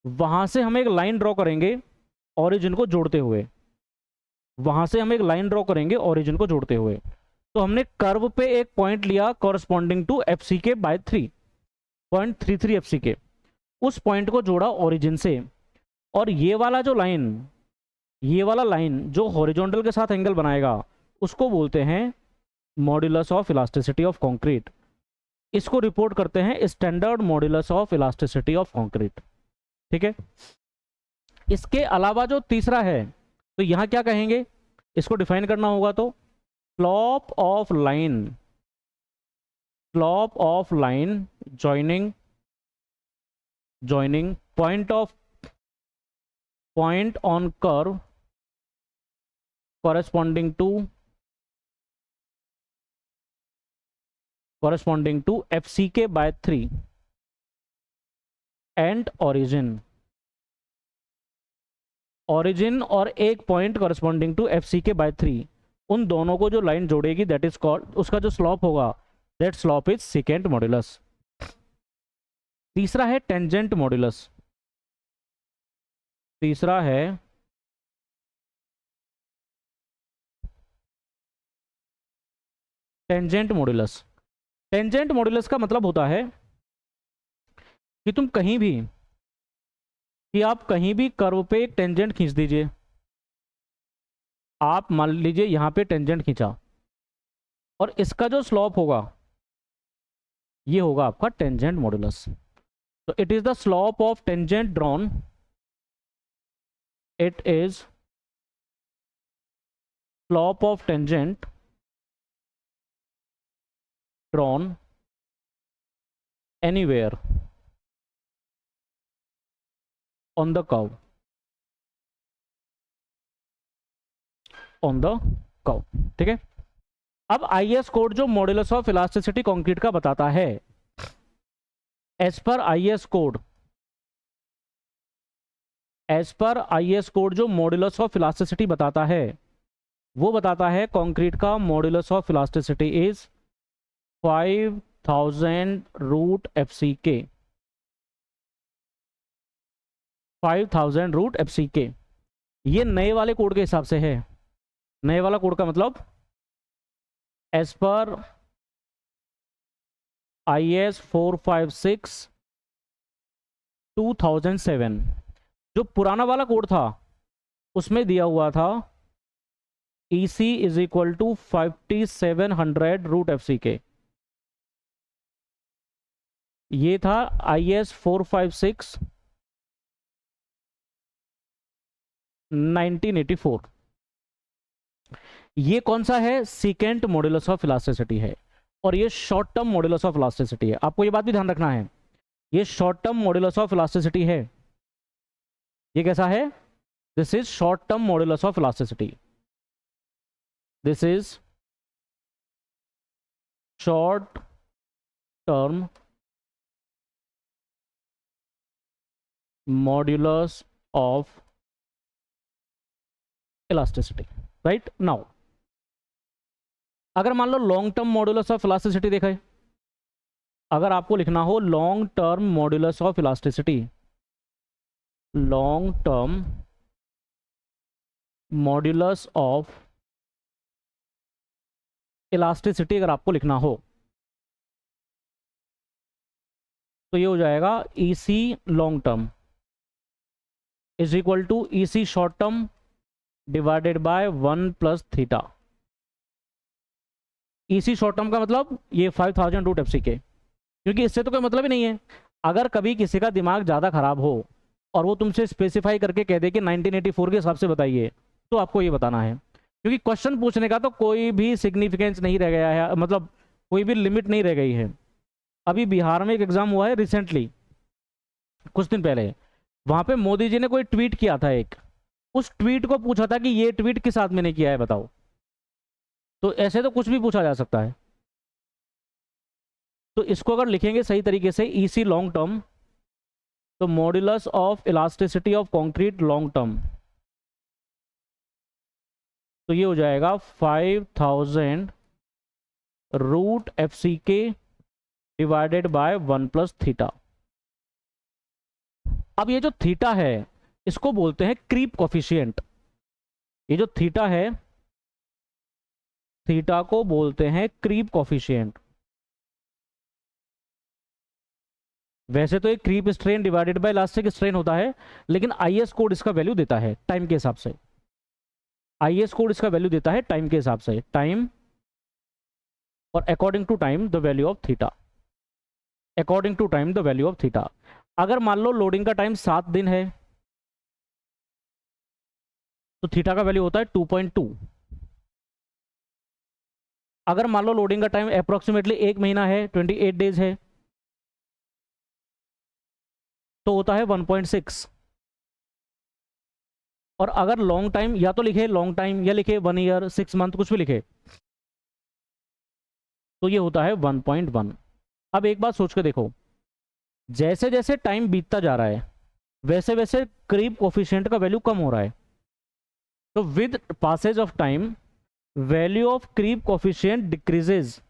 वहां से हम एक लाइन ड्रॉ करेंगे ओरिजिन को जोड़ते हुए, वहां से हम एक लाइन ड्रॉ करेंगे ओरिजिन को जोड़ते हुए। तो हमने कर्व पे एक पॉइंट लिया कॉरस्पॉन्डिंग टू एफ सी के बाय 3, 0.33 एफ सी के, उस पॉइंट को जोड़ा ओरिजिन से। और ये वाला जो लाइन, ये वाला लाइन जो हॉरिजॉन्टल के साथ एंगल बनाएगा, उसको बोलते हैं modulus of elasticity of concrete. इसको रिपोर्ट करते हैं standard modulus of elasticity of concrete. ठीक है, इसके अलावा जो तीसरा है, तो यहां क्या कहेंगे, इसको डिफाइन करना होगा तो slope of line, slope of line joining point on curve corresponding to corresponding to FCK by 3 and origin और एक point corresponding to FCK by 3, उन दोनों को जो लाइन जोड़ेगी दैट इज कॉल्ड, उसका जो स्लॉप होगा that slope is secant modulus. तीसरा है टेंजेंट मॉड्यूलस। तीसरा है टेंजेंट मॉड्यूलस। टेंजेंट मॉड्यूलस का मतलब होता है कि तुम कहीं भी, कि आप कहीं भी कर्व पे एक टेंजेंट खींच दीजिए। आप मान लीजिए यहां पे टेंजेंट खींचा और इसका जो स्लॉप होगा ये होगा आपका टेंजेंट मॉड्यूलस। तो it is the slope of tangent drawn, it is slope of tangent drawn anywhere on the curve, on the curve, ठीक है। अब IS कोड जो मॉड्यूलस ऑफ इलास्टिसिटी कंक्रीट का बताता है, as per IS code, as per IS code जो मॉड्यूलस ऑफ इलास्टिसिटी बताता है वो बताता है कंक्रीट का modulus of elasticity is 5000 root FCK, 5000 root FCK। ये नए वाले कोड के हिसाब से है। नए वाला कोड का मतलब एज पर IS 456 2007, जो पुराना वाला कोड था उसमें दिया हुआ था EC is equal to 5700 root FCK। ये था IS 456 1984। ये कौन सा है? सेकेंड मॉड्यूलस ऑफ इलास्टिसिटी है और ये short term modulus of elasticity है। आपको ये बात भी ध्यान रखना है, ये short term modulus of elasticity है। ये कैसा है? This is short term modulus of elasticity, this is short term modulus of elasticity, right. Now अगर मान लो long term modulus of elasticity देखा है, अगर आपको लिखना हो long term modulus of elasticity, long term modulus of elasticity अगर आपको लिखना हो तो ये हो जाएगा EC long term is equal to EC short term divided by 1 plus theta. EC short term का मतलब ये 5000 रूट FCK, क्योंकि इससे तो कोई मतलब ही नहीं है। अगर कभी किसी का दिमाग ज़्यादा खराब हो और वो तुमसे स्पेसिफाई करके कह दे कि 1984 के हिसाब से बताइए, तो आपको ये बताना है, क्योंकि क्वेश्चन पूछने का तो कोई भी सिग्निफिकेंस नहीं रह गया है, मतलब कोई भी लिमिट नहीं रह गई है। अभी बिहार में एक एग्जाम हुआ है रिसेंटली, कुछ दिन पहले, वहाँ पे मोदी जी ने कोई ट्वीट किया था एक, उस ट्वीट को पूछा था कि ये ट्वीट किस आदमी ने किया है बताओ। तो ऐसे तो कुछ भी पूछा जा सकता है। तो इसको अगर लिखेंगे सही तरीके से EC लॉन्ग टर्म, तो modulus of elasticity of concrete long term, तो ये हो जाएगा 5000 root FCK divided by 1 plus theta. अब ये जो थीटा है इसको बोलते हैं क्रीप कोफिशिएंट। ये जो थीटा है, थीटा को बोलते हैं क्रीप कोफिशिएंट। वैसे तो एक creep strain divided by elastic strain होता है, लेकिन IS कोड इसका वैल्यू देता है टाइम के हिसाब से। IS कोड इसका वैल्यू देता है टाइम के हिसाब से, टाइम और according to time the value of theta, according to time the value of theta. अगर मान लो लोडिंग का टाइम 7 दिन है तो थीटा का वैल्यू होता है 2.2। अगर मान लो लोडिंग का टाइम अप्रोक्सीमेटली 1 महीना है, 28 डेज है, तो होता है 1.6। और अगर लॉन्ग टाइम, या तो लिखे लॉन्ग टाइम या लिखे 1 ईयर, 6 मंथ, कुछ भी लिखे, तो ये होता है 1.1। अब एक बात सोच के देखो, जैसे जैसे टाइम बीतता जा रहा है वैसे वैसे क्रीप कोफिशिएंट का वैल्यू कम हो रहा है। तो with passage of time value of creep coefficient decreases,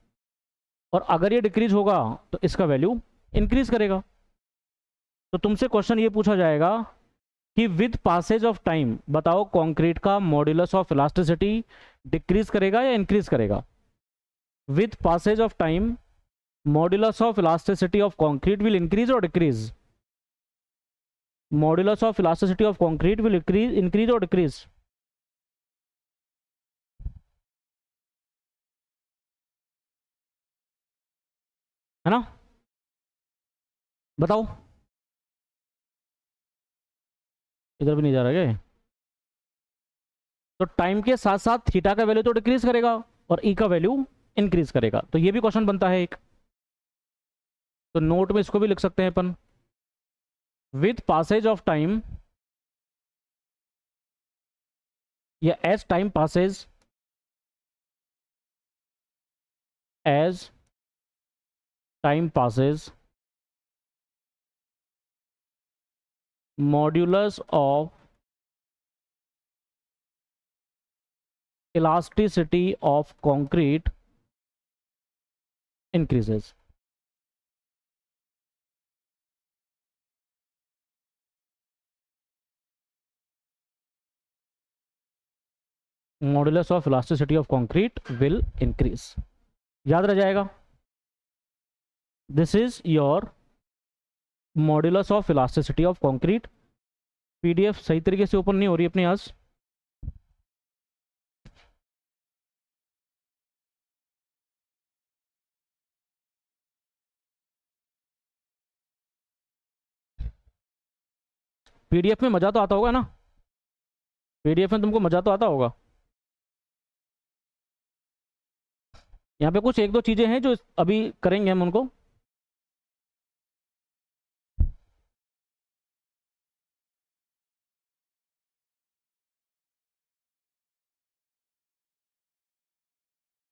और अगर ये डिक्रीज होगा तो इसका वैल्यू इंक्रीज करेगा। तो तुमसे क्वेश्चन ये पूछा जाएगा कि विद पासेज ऑफ टाइम बताओ कंक्रीट का मॉड्यूलस ऑफ इलास्टिसिटी डिक्रीज करेगा या इंक्रीज करेगा। With passage of time modulus of elasticity of concrete will increase और decrease. Modulus of elasticity of concrete will increase और डिक्रीज। है ना, बताओ। इधर भी नहीं जा रहा क्या? तो टाइम के साथ साथ थीटा का वैल्यू तो डिक्रीज करेगा और ई का वैल्यू इंक्रीज करेगा। तो ये भी क्वेश्चन बनता है एक, तो नोट में इसको भी लिख सकते हैं अपन। विथ पासेज ऑफ टाइम या as time passes, as time passes modulus of elasticity of concrete increases। Modulus of elasticity of concrete will increase, याद रह जाएगा। This is your modulus of elasticity of concrete. PDF सही तरीके से ओपन नहीं हो रही अपने आज। पीडीएफ में मजा तो आता होगा ना, पीडीएफ में तुमको मजा तो आता होगा। यहाँ पे कुछ एक दो चीजें हैं जो अभी करेंगे हम उनको।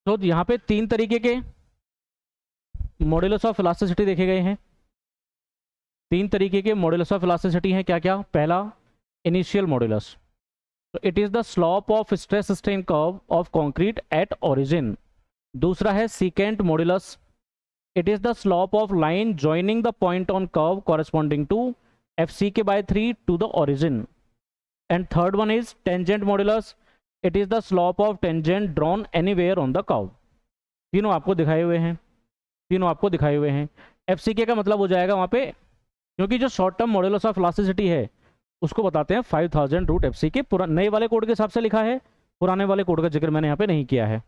तो यहाँ पे तीन तरीके के मॉड्यूलस ऑफ इलास्टिसिटी देखे गए हैं। तीन तरीके के मॉड्यूलस ऑफ इलास्टिसिटी हैं, क्या क्या? पहला इनिशियल मॉड्यूलस, तो it is the slope of stress strain curve of concrete at origin. दूसरा है secant modulus, it is the slope of line joining the point on curve corresponding to fck/3 to the origin. And third one is tangent modulus, it is the slope of tangent drawn anywhere on the curve. तीनों आपको दिखाए हुए हैं, तीनों आपको दिखाए हुए हैं। fck का मतलब हो जाएगा वहां पे, क्योंकि जो short term modulus of elasticity है उसको बताते हैं 5000 रूट fck। नए वाले कोड के हिसाब से लिखा है, पुराने वाले कोड का जिक्र मैंने यहाँ पे नहीं किया है।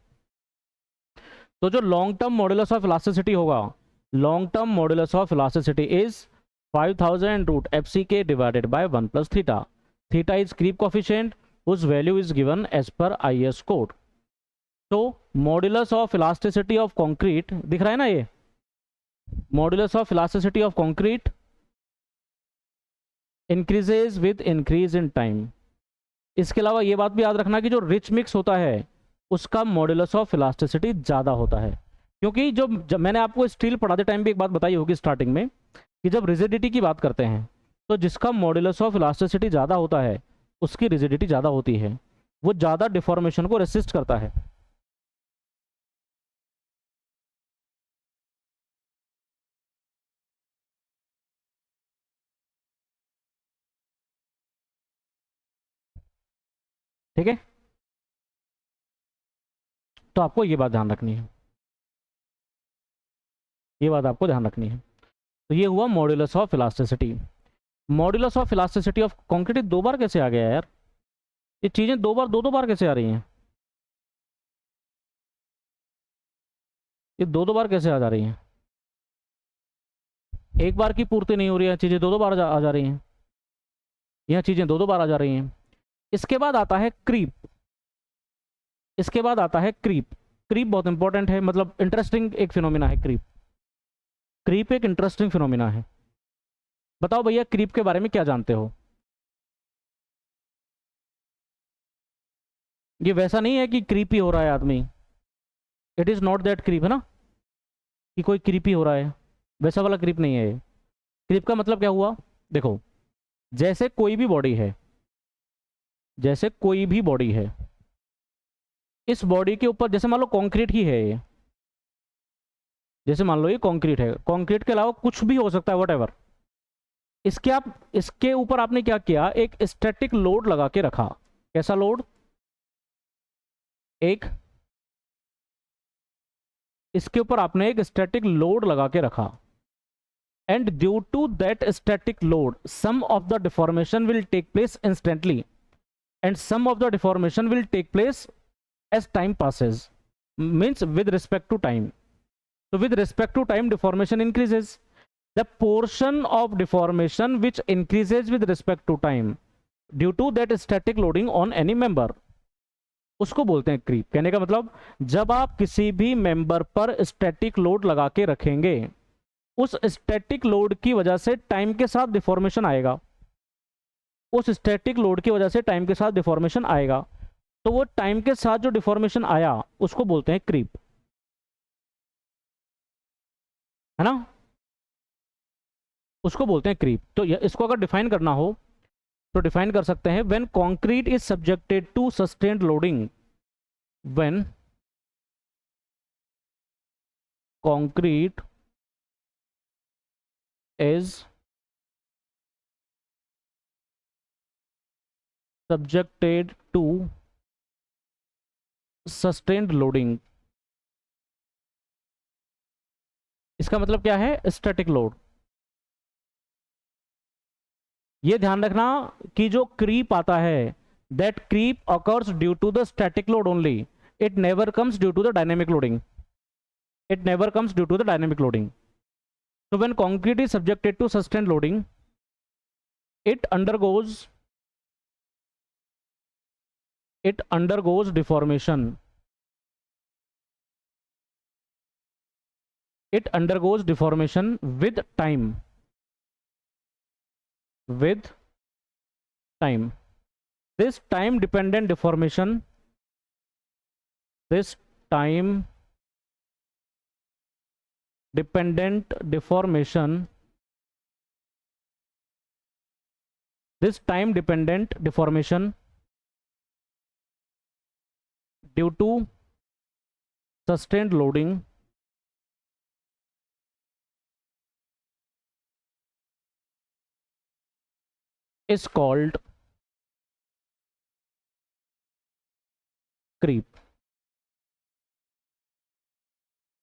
तो जो long term modulus of elasticity होगा, long term modulus of elasticity is 5000 root fck divided by 1 plus theta. Theta is creep coefficient, whose value is given as per IS code। तो modulus of elasticity of concrete दिख रहा है ना, ये modulus of elasticity of concrete increases with increase in time. इसके अलावा ये बात भी याद रखना कि जो रिच मिक्स होता है उसका मॉड्यूलस ऑफ इलास्टिसिटी ज़्यादा होता है, क्योंकि जब मैंने आपको स्टील पढ़ाते टाइम भी एक बात बताई होगी स्टार्टिंग में कि जब रिजिडिटी की बात करते हैं तो जिसका मॉड्यूलस ऑफ इलास्टिसिटी ज़्यादा होता है उसकी रिजिडिटी ज़्यादा होती है, वो ज़्यादा डिफॉर्मेशन को रेसिस्ट करता है। ठीक है, तो आपको ये बात ध्यान रखनी है, ये बात आपको ध्यान रखनी है। तो ये हुआ modulus of elasticity. Modulus of elasticity of concrete दो बार कैसे आ गया यार? ये चीज़ें दो बार कैसे आ रही हैं? ये दो बार कैसे आ जा रही हैं? एक बार की पूर्ति नहीं हो रही है, चीज़ें दो बार आ जा रही हैं। यह चीज़ें दो बार आ जा रही हैं। इसके बाद आता है क्रीप, इसके बाद आता है क्रीप। क्रीप बहुत इंपॉर्टेंट है, मतलब इंटरेस्टिंग एक फिनोमिना है क्रीप। क्रीप एक इंटरेस्टिंग फिनोमिना है। बताओ भैया क्रीप के बारे में क्या जानते हो? ये वैसा नहीं है कि क्रीप ही हो रहा है आदमी, it is not that creep, है ना। कि कोई क्रीपी हो रहा है, वैसा वाला क्रीप नहीं है ये। क्रीप का मतलब क्या हुआ, देखो जैसे कोई भी बॉडी है, जैसे कोई भी बॉडी है, इस बॉडी के ऊपर जैसे मान लो कंक्रीट ही है ये, जैसे मान लो ये कंक्रीट है, कंक्रीट के अलावा कुछ भी हो सकता है व्हाटएवर, इसके ऊपर आपने क्या किया, एक स्टैटिक लोड लगा के रखा। कैसा लोड, एक इसके ऊपर आपने एक स्टैटिक लोड लगा के रखा, and due to that static load some of the deformation will take place instantly and some of the deformation will take place as time passes, means with respect to time. So with respect to time, deformation increases. The portion of deformation which increases with respect to time due to that static loading on any member, उसको बोलते हैं क्रीप। कहने का मतलब जब आप किसी भी मेंबर पर स्टैटिक लोड लगा के रखेंगे, उस स्टैटिक लोड की वजह से टाइम के साथ डिफॉर्मेशन आएगा, उस स्टैटिक लोड की वजह से टाइम के साथ डिफॉर्मेशन आएगा, तो वो टाइम के साथ जो डिफॉर्मेशन आया उसको बोलते हैं क्रीप, है ना, उसको बोलते हैं क्रीप। तो इसको अगर डिफाइन करना हो तो डिफाइन कर सकते हैं, when concrete is subjected to sustained loading, when concrete is subjected to sustained loading, इसका मतलब क्या है, स्टैटिक लोड। ये ध्यान रखना कि जो क्रीप आता है, that creep occurs due to the static load only, it never comes due to the dynamic loading, it never comes due to the dynamic loading. So when concrete is subjected to sustained loading, it undergoes deformation. It undergoes deformation with time. With time. This time dependent deformation, this time dependent deformation, this time dependent deformation due to sustained loading is called creep,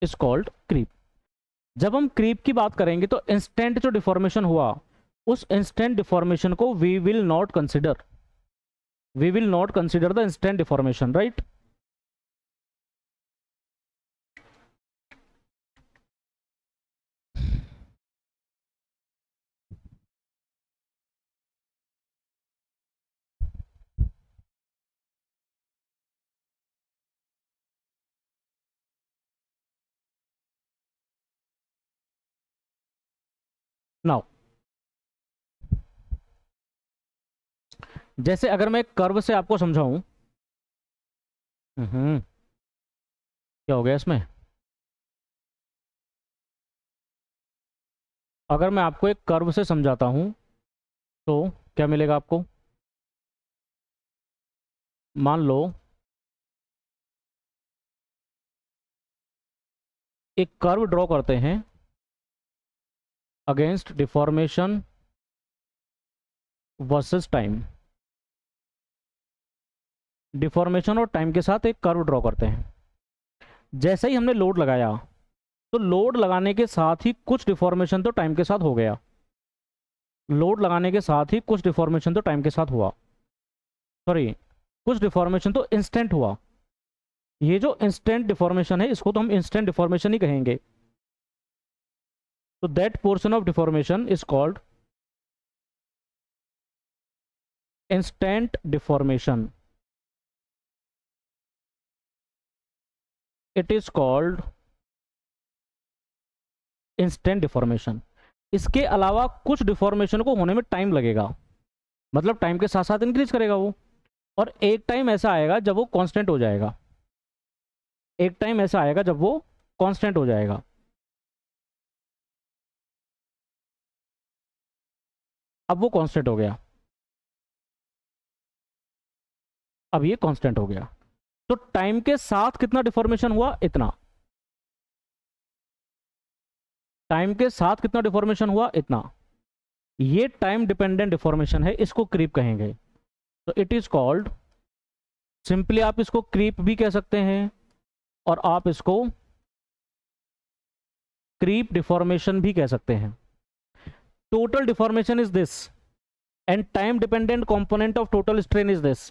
is called creep। जब हम क्रीप की बात करेंगे तो इंस्टेंट जो डिफॉर्मेशन हुआ, उस इंस्टेंट डिफॉर्मेशन को we will not consider the instant deformation, right. Now जैसे अगर मैं कर्व से आपको समझाऊं, क्या हो गया इसमें, अगर मैं आपको एक कर्व से समझाता हूं तो क्या मिलेगा आपको, मान लो एक कर्व ड्रॉ करते हैं against deformation versus time, deformation और टाइम के साथ एक कर्व ड्रॉ करते हैं। जैसे ही हमने लोड लगाया, तो लोड लगाने के साथ ही कुछ डिफॉर्मेशन तो टाइम के साथ हो गया, लोड लगाने के साथ ही कुछ डिफॉर्मेशन तो टाइम के साथ हुआ, सॉरी कुछ डिफॉर्मेशन तो इंस्टेंट हुआ। ये जो इंस्टेंट डिफॉर्मेशन है, इसको तो हम इंस्टेंट डिफॉर्मेशन ही कहेंगे। तो that portion of deformation is called instant deformation, it is called instant deformation. इसके अलावा कुछ डिफॉर्मेशन को होने में टाइम लगेगा, मतलब टाइम के साथ साथ इंक्रीज करेगा वो, और एक टाइम ऐसा आएगा जब वो कांस्टेंट हो जाएगा, एक टाइम ऐसा आएगा जब वो कांस्टेंट हो जाएगा। अब वो कांस्टेंट हो गया, अब ये कांस्टेंट हो गया। तो टाइम के साथ कितना डिफॉर्मेशन हुआ, इतना। टाइम के साथ कितना डिफॉर्मेशन हुआ, इतना। ये टाइम डिपेंडेंट डिफॉर्मेशन है, इसको क्रीप कहेंगे। तो इट इज कॉल्ड, सिंपली आप इसको क्रीप भी कह सकते हैं और आप इसको क्रीप डिफॉर्मेशन भी कह सकते हैं। Total deformation is this and time dependent component of total strain is this.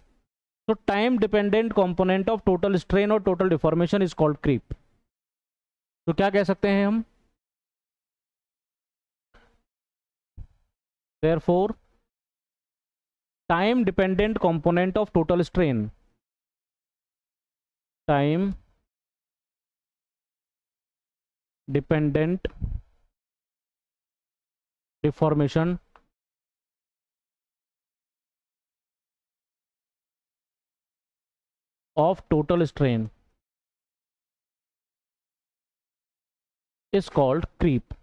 तो time dependent component of total strain और total deformation is called creep. तो क्या कह सकते हैं हम, therefore time dependent component of total strain, time dependent deformation of total strain is called creep।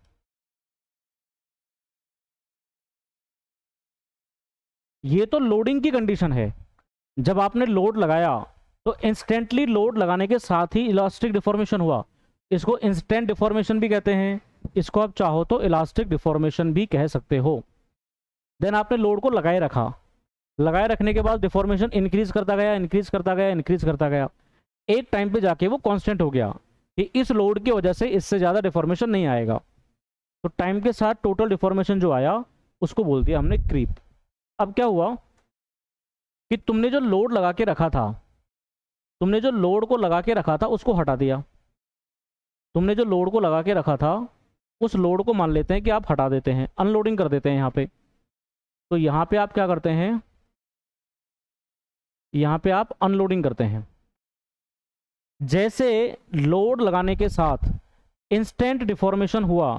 ये तो लोडिंग की कंडीशन है। जब आपने लोड लगाया तो इंस्टेंटली लोड लगाने के साथ ही इलास्टिक डिफॉर्मेशन हुआ, इसको इंस्टेंट डिफॉर्मेशन भी कहते हैं, इसको आप चाहो तो इलास्टिक डिफॉर्मेशन भी कह सकते हो। देन आपने लोड को लगाए रखा, लगाए रखने के बाद डिफॉर्मेशन इंक्रीज करता गया, इंक्रीज करता गया, इंक्रीज करता गया। एक टाइम पे जाके वो कांस्टेंट हो गया कि इस लोड की वजह से इससे ज़्यादा डिफॉर्मेशन नहीं आएगा। तो टाइम के साथ टोटल डिफॉर्मेशन जो आया उसको बोल दिया हमने क्रीप। अब क्या हुआ कि तुमने जो लोड लगा के रखा था, तुमने जो लोड को लगा के रखा था उसको हटा दिया। तुमने जो लोड को लगा के रखा था उस लोड को मान लेते हैं कि आप हटा देते हैं, अनलोडिंग कर देते हैं यहाँ पे। तो यहाँ पे आप क्या करते हैं, यहाँ पे आप अनलोडिंग करते हैं। जैसे लोड लगाने के साथ इंस्टेंट डिफॉर्मेशन हुआ,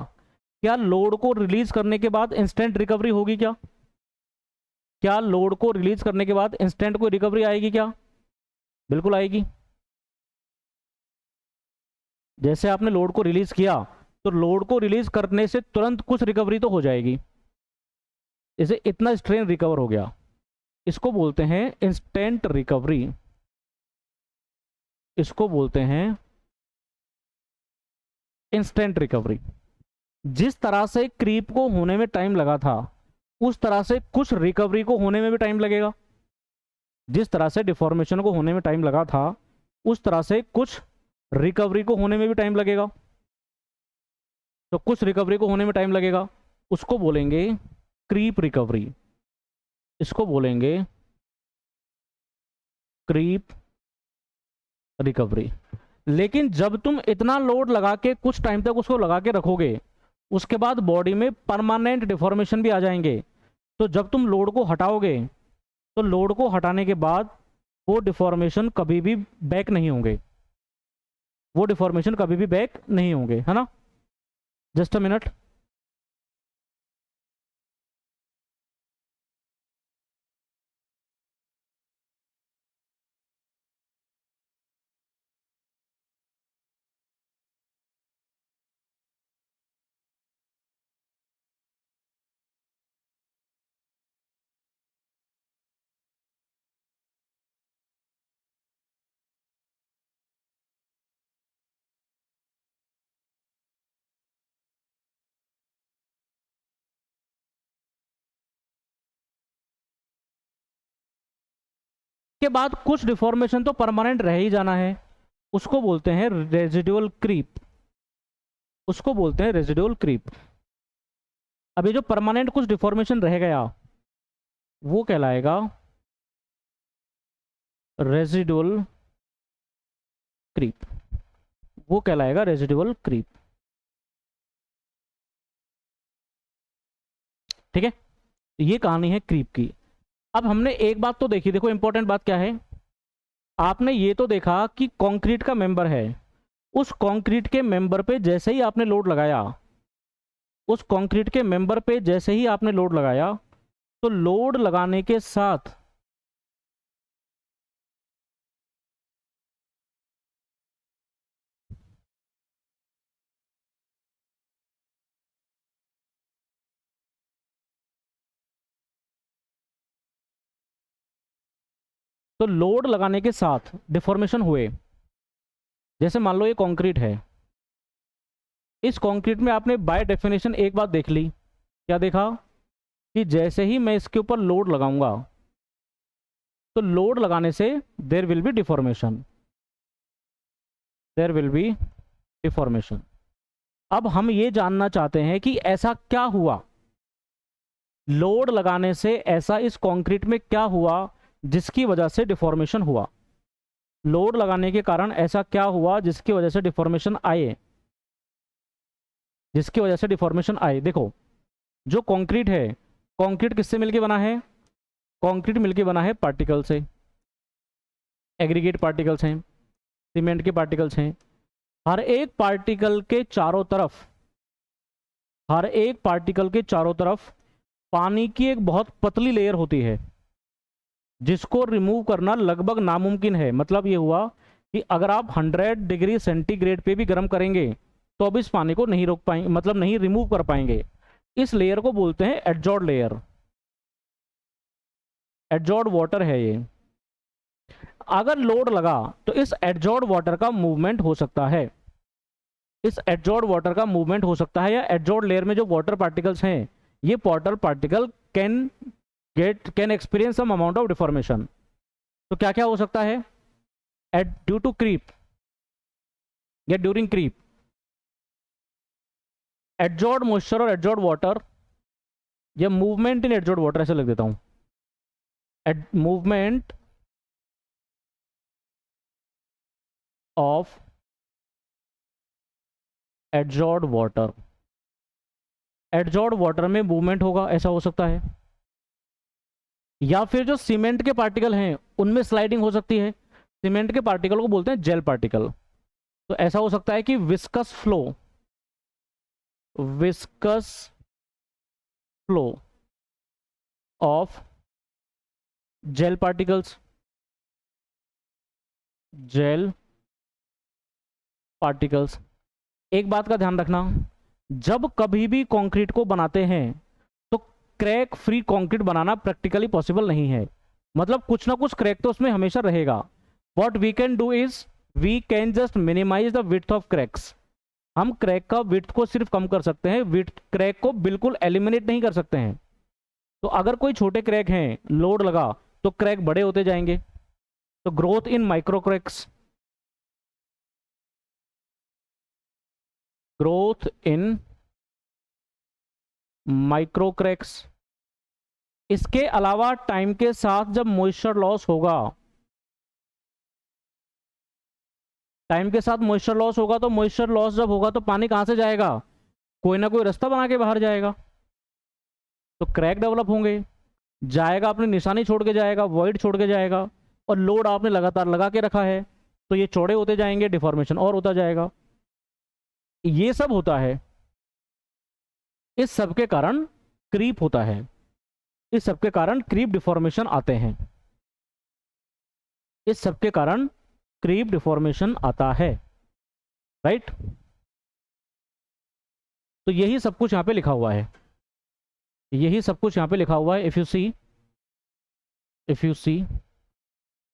क्या लोड को रिलीज करने के बाद इंस्टेंट रिकवरी होगी क्या? क्या लोड को रिलीज करने के बाद इंस्टेंट कोई रिकवरी आएगी क्या? बिल्कुल आएगी। जैसे आपने लोड को रिलीज किया तो लोड को रिलीज करने से तुरंत कुछ रिकवरी तो हो जाएगी, इसे इतना स्ट्रेन रिकवर हो गया, इसको बोलते हैं इंस्टेंट रिकवरी, इसको बोलते हैं इंस्टेंट रिकवरी। जिस तरह से क्रीप को होने में टाइम लगा था उस तरह से कुछ रिकवरी को होने में भी टाइम लगेगा। जिस तरह से डिफॉर्मेशन को होने में टाइम लगा था उस तरह से कुछ रिकवरी को होने में भी टाइम लगेगा। तो कुछ रिकवरी को होने में टाइम लगेगा, उसको बोलेंगे क्रीप रिकवरी, इसको बोलेंगे क्रीप रिकवरी। लेकिन जब तुम इतना लोड लगा के कुछ टाइम तक उसको लगा के रखोगे उसके बाद बॉडी में परमानेंट डिफॉर्मेशन भी आ जाएंगे। तो जब तुम लोड को हटाओगे तो लोड को हटाने के बाद वो डिफॉर्मेशन कभी भी बैक नहीं होंगे, वो डिफॉर्मेशन कभी भी बैक नहीं होंगे, है ना। Just a minute. के बाद कुछ डिफॉर्मेशन तो परमानेंट रह ही जाना है, उसको बोलते हैं रेजिडुअल क्रीप, उसको बोलते हैं रेजिडुअल क्रीप। अब ये जो परमानेंट कुछ डिफॉर्मेशन रह गया वो कहलाएगा रेजिडुअल क्रीप, वो कहलाएगा रेजिडुअल क्रीप। ठीक है, ये कहानी है क्रीप की। अब हमने एक बात तो देखी, देखो इंपॉर्टेंट बात क्या है, आपने ये तो देखा कि कंक्रीट का मेंबर है, उस कंक्रीट के मेंबर पे जैसे ही आपने लोड लगाया, उस कंक्रीट के मेंबर पे जैसे ही आपने लोड लगाया तो लोड लगाने के साथ तो लोड लगाने के साथ डिफॉर्मेशन हुए। जैसे मान लो ये कंक्रीट है, इस कंक्रीट में आपने बाय डेफिनेशन एक बात देख ली, क्या देखा कि जैसे ही मैं इसके ऊपर लोड लगाऊंगा तो लोड लगाने से there will be deformation, there will be deformation. अब हम ये जानना चाहते हैं कि ऐसा क्या हुआ, लोड लगाने से ऐसा इस कंक्रीट में क्या हुआ जिसकी वजह से डिफॉर्मेशन हुआ। लोड लगाने के कारण ऐसा क्या हुआ जिसकी वजह से डिफॉर्मेशन आए, जिसकी वजह से डिफॉर्मेशन आए। देखो जो कंक्रीट है, कंक्रीट किससे मिलके बना है, कंक्रीट मिलके बना है पार्टिकल से, एग्रीगेट पार्टिकल्स हैं, सीमेंट के पार्टिकल्स हैं। हर एक पार्टिकल के चारों तरफ, हर एक पार्टिकल के चारों तरफ पानी की एक बहुत पतली लेयर होती है जिसको रिमूव करना लगभग नामुमकिन है। मतलब ये हुआ कि अगर आप 100 डिग्री सेंटीग्रेड पे भी गर्म करेंगे तो अब इस पानी को नहीं रोक पाएंगे, मतलब नहीं रिमूव कर पाएंगे। इस लेयर को बोलते हैं एडजॉर्ड लेयर, एडजॉर्ड वाटर है ये। अगर लोड लगा तो इस एडजॉर्ड वाटर का मूवमेंट हो सकता है, इस एडजॉर्ड वाटर का मूवमेंट हो सकता है, या एडजॉर्ड लेयर में जो वाटर पार्टिकल्स हैं ये water particle can experience some amount of deformation. तो क्या क्या हो सकता है, ड्यू टू क्रीप या ड्यूरिंग क्रीप, एडजॉर्ड मॉइस्चर और एडजॉर्ड वाटर, या मूवमेंट इन एडजॉर्ड वाटर ऐसे लिख देता हूं, movement of adsorbed water, adsorbed water में मूवमेंट होगा, ऐसा हो सकता है। या फिर जो सीमेंट के पार्टिकल हैं उनमें स्लाइडिंग हो सकती है, सीमेंट के पार्टिकल को बोलते हैं जेल पार्टिकल। तो ऐसा हो सकता है कि viscous flow, viscous flow of gel particles, gel particles. एक बात का ध्यान रखना, जब कभी भी कंक्रीट को बनाते हैं तो क्रैक फ्री कंक्रीट बनाना प्रैक्टिकली पॉसिबल नहीं है। मतलब कुछ ना कुछ क्रैक तो उसमें हमेशा रहेगा। What we can do is we can just minimise the width of cracks. हम क्रैक का विड्थ को सिर्फ कम कर सकते हैं, विड्थ क्रैक को बिल्कुल एलिमिनेट नहीं कर सकते हैं। तो अगर कोई छोटे क्रैक हैं, लोड लगा तो क्रैक बड़े होते जाएंगे। तो growth in micro cracks, growth in micro cracks. इसके अलावा टाइम के साथ जब मॉइस्चर लॉस होगा, टाइम के साथ मॉइस्चर लॉस होगा, तो मॉइस्चर लॉस जब होगा तो पानी कहां से जाएगा, कोई ना कोई रास्ता बना के बाहर जाएगा, तो क्रैक डेवलप होंगे, जाएगा अपनी निशानी छोड़ के जाएगा, वॉइड छोड़ के जाएगा। और लोड आपने लगातार लगा के रखा है तो ये चौड़े होते जाएंगे, डिफॉर्मेशन और होता जाएगा। ये सब होता है, इस सब के कारण क्रीप होता है, इस सब के कारण क्रीप डिफॉर्मेशन आते हैं, इस सब के कारण क्रीप डिफॉर्मेशन आता है, राइट। तो यही सब कुछ यहां पे लिखा हुआ है, यही सब कुछ यहां पे लिखा हुआ है। If you see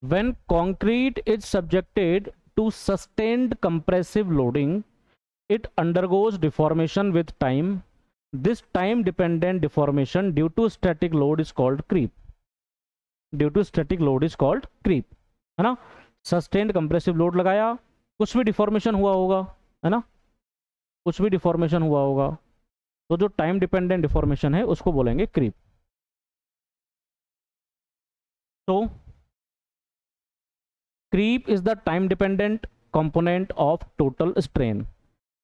when concrete is subjected to sustained compressive loading, it undergoes deformation with time. This time dependent deformation due to static load is called creep, due to static load is called creep, है ना। सस्टेन्ड कंप्रेसिव लोड लगाया, कुछ भी डिफॉर्मेशन हुआ होगा, है ना, कुछ भी डिफॉर्मेशन हुआ होगा, तो जो टाइम डिपेंडेंट डिफॉर्मेशन है उसको बोलेंगे क्रीप। तो creep is the time dependent component of total strain,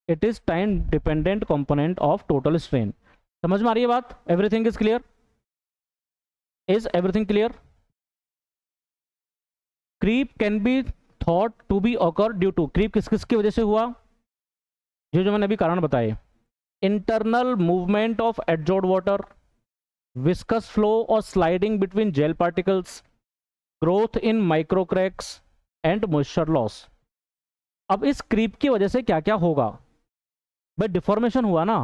it is time dependent component of total strain। समझ में आ रही है बात, everything is clear, is everything clear. creep can be thought to be occur due to, creep किस किस की वजह से हुआ, जो मैंने अभी कारण बताए, internal movement of adsorbed water, viscous flow or sliding between gel particles, growth in micro cracks and moisture loss. अब इस क्रीप की वजह से क्या क्या होगा, भाई डिफॉर्मेशन हुआ ना,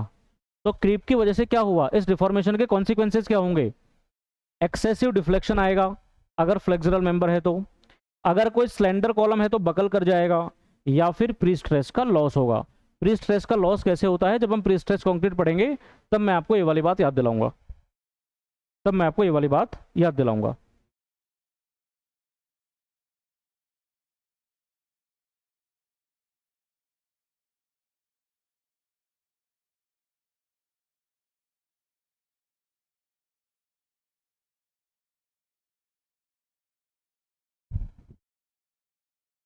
तो क्रीप की वजह से क्या हुआ, इस डिफॉर्मेशन के कॉन्सिक्वेंसेस क्या होंगे, एक्सेसिव डिफ्लेक्शन आएगा, अगर फ्लेक्सुरल मेंबर है तो, अगर कोई स्लेंडर कॉलम है तो बकल कर जाएगा, या फिर प्री स्ट्रेस का लॉस होगा। प्री स्ट्रेस का लॉस कैसे होता है, जब हम प्री स्ट्रेस कंक्रीट पढ़ेंगे तब मैं आपको ये वाली बात याद दिलाऊंगा, तब मैं आपको ये वाली बात याद दिलाऊंगा।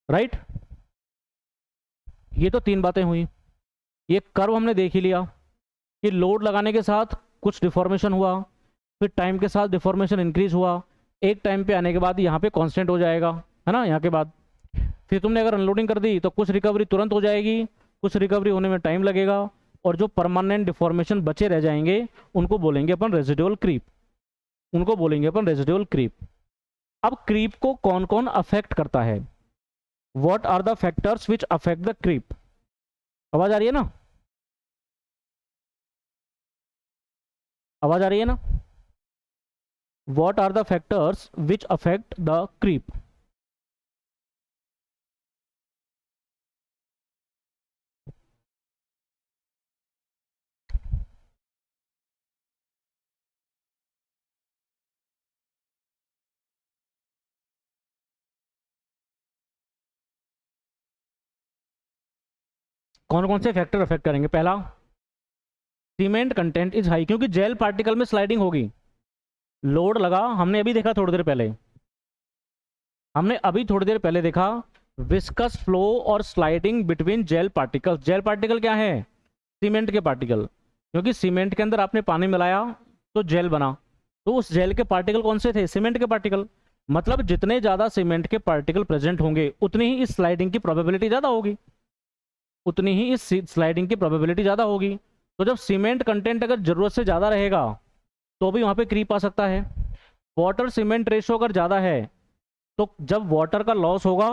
राइट, ये तो तीन बातें हुई। ये कर्व हमने देख ही लिया कि लोड लगाने के साथ कुछ डिफॉर्मेशन हुआ, फिर टाइम के साथ डिफॉर्मेशन इंक्रीज हुआ, एक टाइम पे आने के बाद यहाँ पे कांस्टेंट हो जाएगा, है ना, यहाँ के बाद फिर तुमने अगर अनलोडिंग कर दी तो कुछ रिकवरी तुरंत हो जाएगी, कुछ रिकवरी होने में टाइम लगेगा, और जो परमानेंट डिफॉर्मेशन बचे रह जाएंगे उनको बोलेंगे अपन रेजिडुअल क्रीप, उनको बोलेंगे अपन रेजिडुअल क्रीप। अब क्रीप को कौन कौन अफेक्ट करता है, what are the factors which affect the creep? आवाज आ रही है ना, आवाज आ रही है ना? What are the factors which affect the creep? कौन कौन से फैक्टर अफेक्ट करेंगे? पहला, सीमेंट कंटेंट इज हाई, क्योंकि जेल पार्टिकल में स्लाइडिंग होगी, लोड लगा, हमने अभी देखा थोड़ी देर पहले, हमने अभी थोड़ी देर पहले देखा विस्कस फ्लो और sliding between gel particles. Gel particle क्या है? सीमेंट के पार्टिकल, क्योंकि सीमेंट के अंदर आपने पानी मिलाया तो जेल बना, तो उस जेल के पार्टिकल कौन से थे? सीमेंट के पार्टिकल। मतलब जितने ज़्यादा सीमेंट के पार्टिकल प्रेजेंट होंगे उतनी ही इस स्लाइडिंग की प्रोबेबिलिटी ज़्यादा होगी, उतनी ही इस स्लाइडिंग की प्रोबेबिलिटी ज़्यादा होगी। तो जब सीमेंट कंटेंट अगर ज़रूरत से ज़्यादा रहेगा तो भी वहाँ पे क्रीप आ सकता है। वाटर सीमेंट रेशो अगर ज़्यादा है तो जब वाटर का लॉस होगा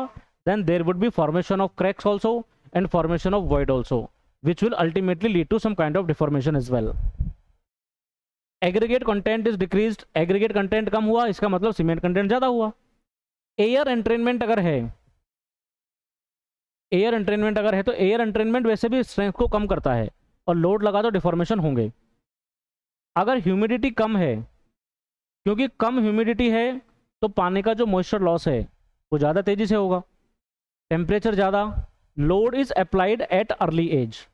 then there would be formation of cracks also and formation of void also which will ultimately lead to some kind of deformation as well. Aggregate content is decreased, aggregate content कम हुआ, इसका मतलब सीमेंट कंटेंट ज़्यादा हुआ। एयर एंट्रेनमेंट अगर है, एयर एंट्रेनमेंट अगर है तो एयर एंट्रेनमेंट वैसे भी स्ट्रेंथ को कम करता है और लोड लगा तो डिफॉर्मेशन होंगे। अगर ह्यूमिडिटी कम है, क्योंकि कम ह्यूमिडिटी है तो पानी का जो मॉइस्चर लॉस है वो ज़्यादा तेज़ी से होगा। टेम्परेचर ज़्यादा, load is applied at early age.